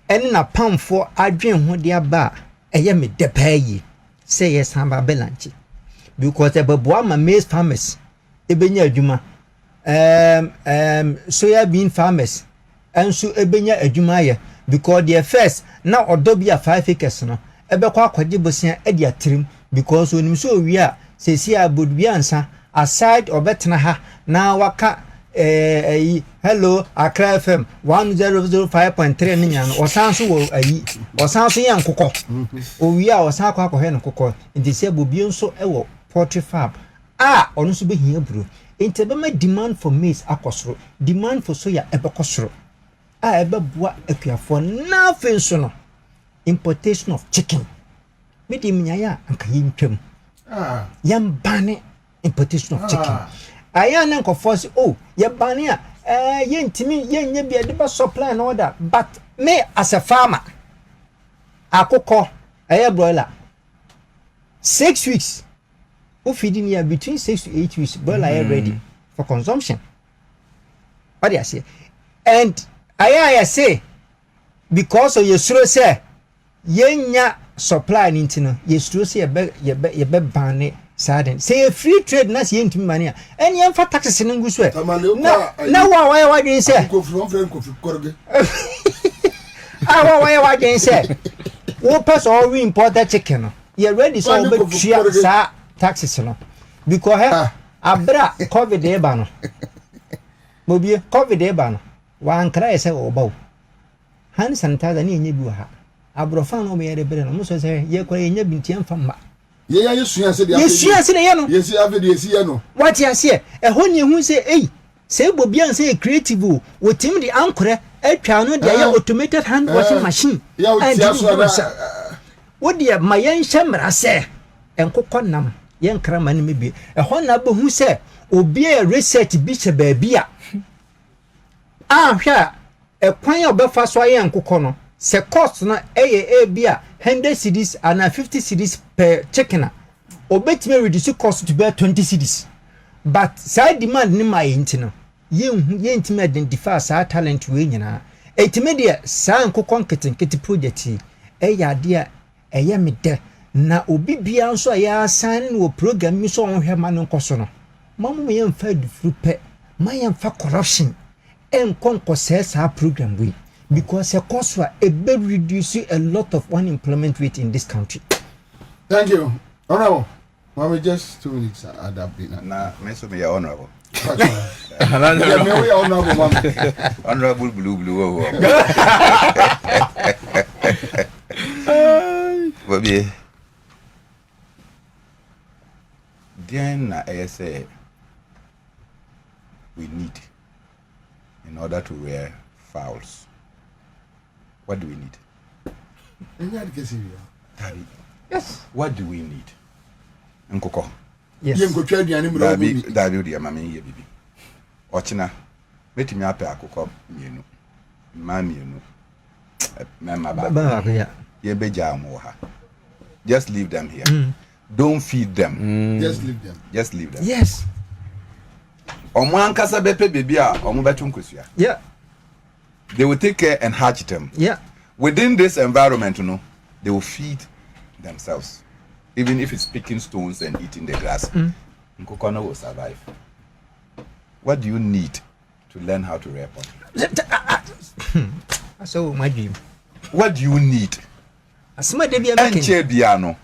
ene na pamfo adwen ho de aba eye me de payi say yes hamba belanchi because e beboa ma maize farmers e benya adwuma soya bean farmers and so ebenya adwuma ye because the first na odobia 5 acres no ebekwa akwaje bosia e dia trim because onim so wi a sesi a Bobie Ansah aside obetena ha na waka hello Accra FM 1005.3 nya no osanso wo ayi osanso ye nkokọ owi a osanso akọ he nkokọ nti se Bobie nso e wo poultry farm onu so be hia buru nti be ma demand for maize akosoro demand for soya ebekosoro ebeboa akuafo na fenso no importation of chicken medi mnyaya anka yintwam yam bane importation of chicken aya na nkofo oh ye bane a yentimi yenye bia de ba supply no order but me as a farmer akoko broiler 6 weeks who feeding here between 6 to 8 weeks broiler are ready for consumption. What do you say? And I say because of your say yenya supply nintino yesuro say ye be ban sadden say free trade na say ntimi mania and yem fa taxes no nguso na why dey say why dey say wo pass all we import that chicken no you ready so be tua sa taxes no because abra covid e ba no Bobie covid e ba no wan kra say obaw hand sanitizer ni enye bi wa ha abrofan no me yere bere no so say ye kwa enye bintiam fa ma ye ya yesuya se de yesuya se ne ye no yesi ave yesi ye no what you say e honi hu say say Bobie Ansah creative wo tim di ankore atwa no de ya automated hand washing machine ya o tia so na wo de ma yen hemra say enkokọ nam yen krama ne mebi e hona bo hu say obi e research bi che ba bia hwa e kwan obefa so yen enkokọ no se cost na bia 100 cedis and 50 cedis per chicken. Obet me reduce cost to bear 20 cedis. But side demand ni my intino. Ye identify sa talent we nyina. Etimedia sa nko konketin kiti project eya dia eye me de na obi bia nso ya san wo program mi so onhwe ma no nkoso no. Mamu me yemfa dufru pe, ma yemfa corruption. Enkonko sa program we because a cost a be reduce a lot of unemployment rate in this country. Thank you. Honorable. Mama, just 2 minutes at that bit. Nah, me honorable. Yeah, me we honorable, mama. Honorable blue. Bobie. Then I say we need in order to wear fouls. What do we need? Yes. What do we need? Nkoko. Yes. Dabi dia mama ye bibi. Ochina. Metimi ape akoko mienu. Ma mienu. Mama ba. Ye beja mo ha. Just leave them here. Don't feed them. Just leave them. Just leave them. Yes. Omo ankasa bepe baby a omo betu nkosua. Yeah. They will take care and hatch them. Yeah. Within this environment, they will feed themselves. Even if it's picking stones and eating the grass. Nkokona will survive. What do you need to learn how to rear poultry? So my dream. What do you need? Asma Debbie Enche Biano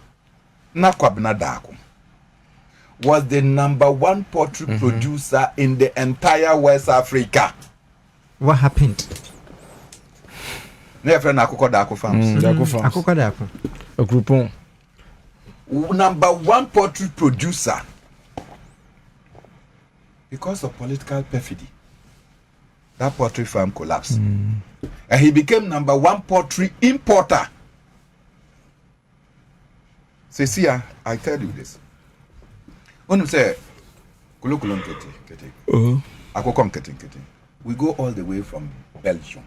Nakwabna Dako was the #1 poultry producer in the entire West Africa. What happened? Never Nakoko Dako farms. Akoko Dako. A groupon. #1 poultry producer. Because of political perfidy, that poultry farm collapsed. And he became #1 poultry importer. Cecia, I tell you this. When you say, we go all the way from Belgium,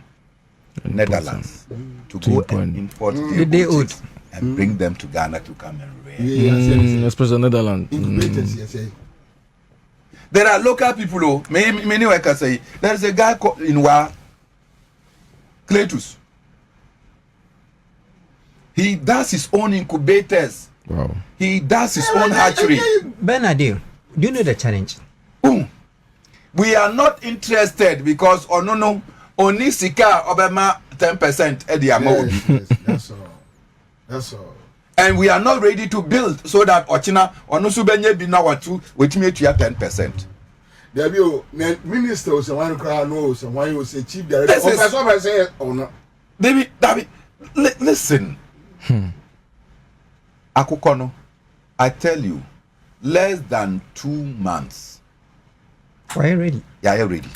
Netherlands, to go and import the oats and bring them to Ghana to come and rear. Especially Netherlands. There are local people, many workers say, there's a guy in Wa, Cletus. He does his own incubators. Wow. He does his own hatchery. Bernadette, do you know the challenge? We are not interested because only Sika Obama 10% at the amount. That's all. That's all. And we are not ready to build so that Ochina Onusubenye Binawatu which made you 10%. There be minister was one crowd knows and one will say chief director. David, listen. Akukono, I tell you, less than 2 months. Why are you ready? Yeah, you're ready.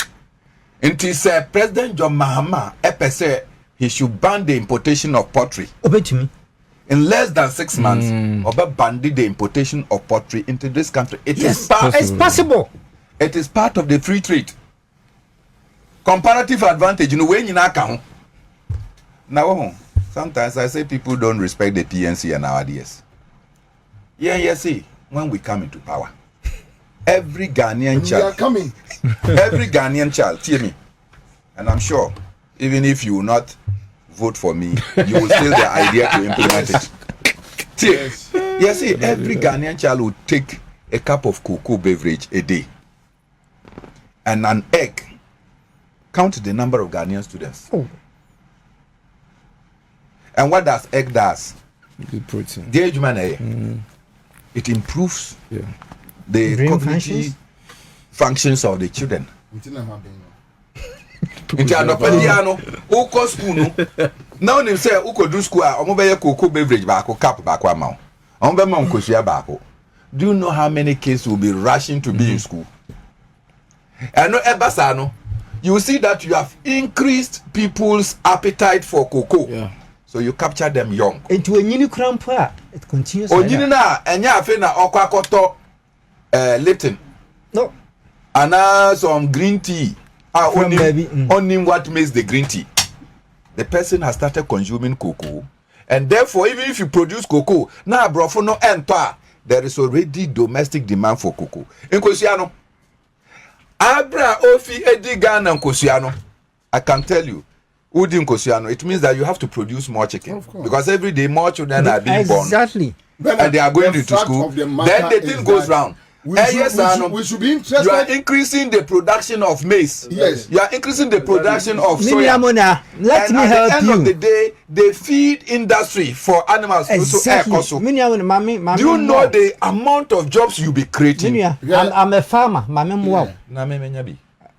Until President John Mahama said he should ban the importation of poultry. Obey to me. In less than 6 months, Oba banned the importation of poultry into this country. It's possible. It is part of the free trade. Comparative advantage, when you know. Now, sometimes I say people don't respect the PNC and our ideas. See, when we come into power, every Ghanaian child, we are coming. Every Ghanaian child, hear me, and I'm sure, even if you will not vote for me, you will steal the idea to implement it. See, every Ghanaian child will take a cup of cocoa beverage a day and an egg. Count the number of Ghanaian students. Oh. And what does egg does? Good protein. It improves the brain cognitive functions of the children. Now they say uko do school omo cocoa beverage baako cup baako amount. Omo be ma nkosua baako. Do you know how many kids will be rushing to be in school? And no ebasa no. You see that you have increased people's appetite for cocoa. Yeah. So you capture them young. Into a new crampa, it continues. Onyini na enya afe na okwakoto Lipton. No. And some green tea. Only what makes the green tea. The person has started consuming cocoa And therefore, even if you produce cocoa, now brofo no enter, there is already domestic demand for cocoa. In Kosiano, Abra Ofi Edi Ghana and Kosiano, I can tell you, Udin Kosiano, it means that you have to produce more chicken. Because every day more children are being born. Exactly. And they are going to school. Then the thing goes round. We should be interested. You are increasing the production of maize. Yes. You are increasing the production of soya. Let me help you. And at the end of the day, they feed industry for animals. Exactly. Do you know the amount of jobs you'll be creating? I'm a farmer.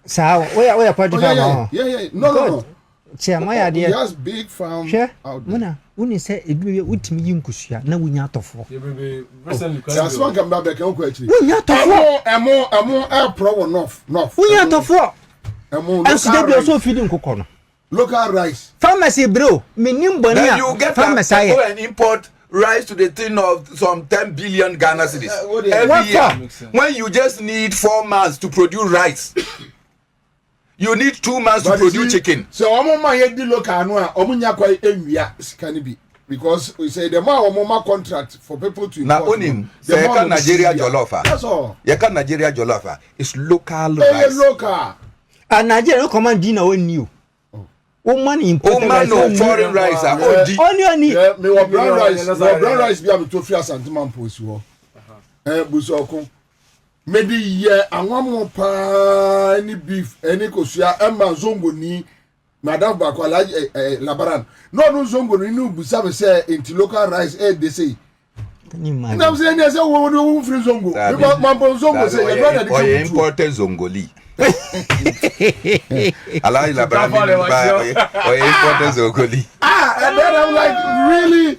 So where part of farmer? Yeah. No. Chema He has big farm out there. When you say it will be with me, you could now we not of war. That's one come back actually. We not of war. A pro enough. We not of war. And so they also feeding cocoa. Local rice. Pharmacy, bro. Then you get to go and import rice to the tune of some 10 billion Ghana cedis every year. When you just need 4 months to produce rice. You need 2 months to produce chicken. So my head local because we say the more contract for people to now onim say Nigeria jollofa. That's all. You can Nigeria jollofa. It's local rice. Local. And Nigeria command dinner when you. Woman imported rice. No foreign rice. Only. Yeah, me wa brown rice. Brown rice be am to fi asanteman post wo. Busokun. Maybe yeah, and one more pa any beef, any kosua, Emma Zongo ni Madame Bakwala Labaran. No Zongo ni no busa say into local rice they say. Can you imagine? I'm saying they say we will free Zongo. Mambo Zongo say you brother the imported Zongoli. Allah Labaran or imported Zongoli. And then I'm like really.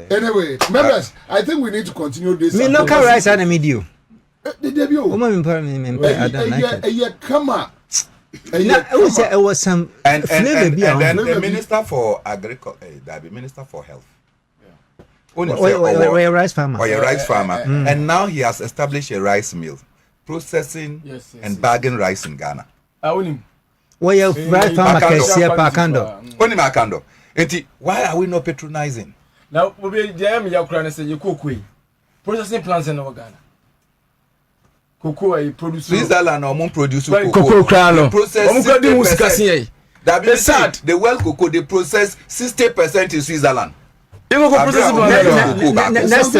Anyway, members, I think we need to continue this. Me local rice and a medium. The debut. Come on. It was some and then the minister for agriculture, the minister for health. Or a rice farmer. Or a rice farmer. And now he has established a rice mill, processing and bagging rice in Ghana. Why a rice farmer can see a Pakando? Only Makando. Why are we not patronizing? Now, we be jam your cranny say you cook processing plants in our Ghana. Cocoa I produce Switzerland or produce cocoa crown. Process the well cocoa they process 60% in Switzerland. Next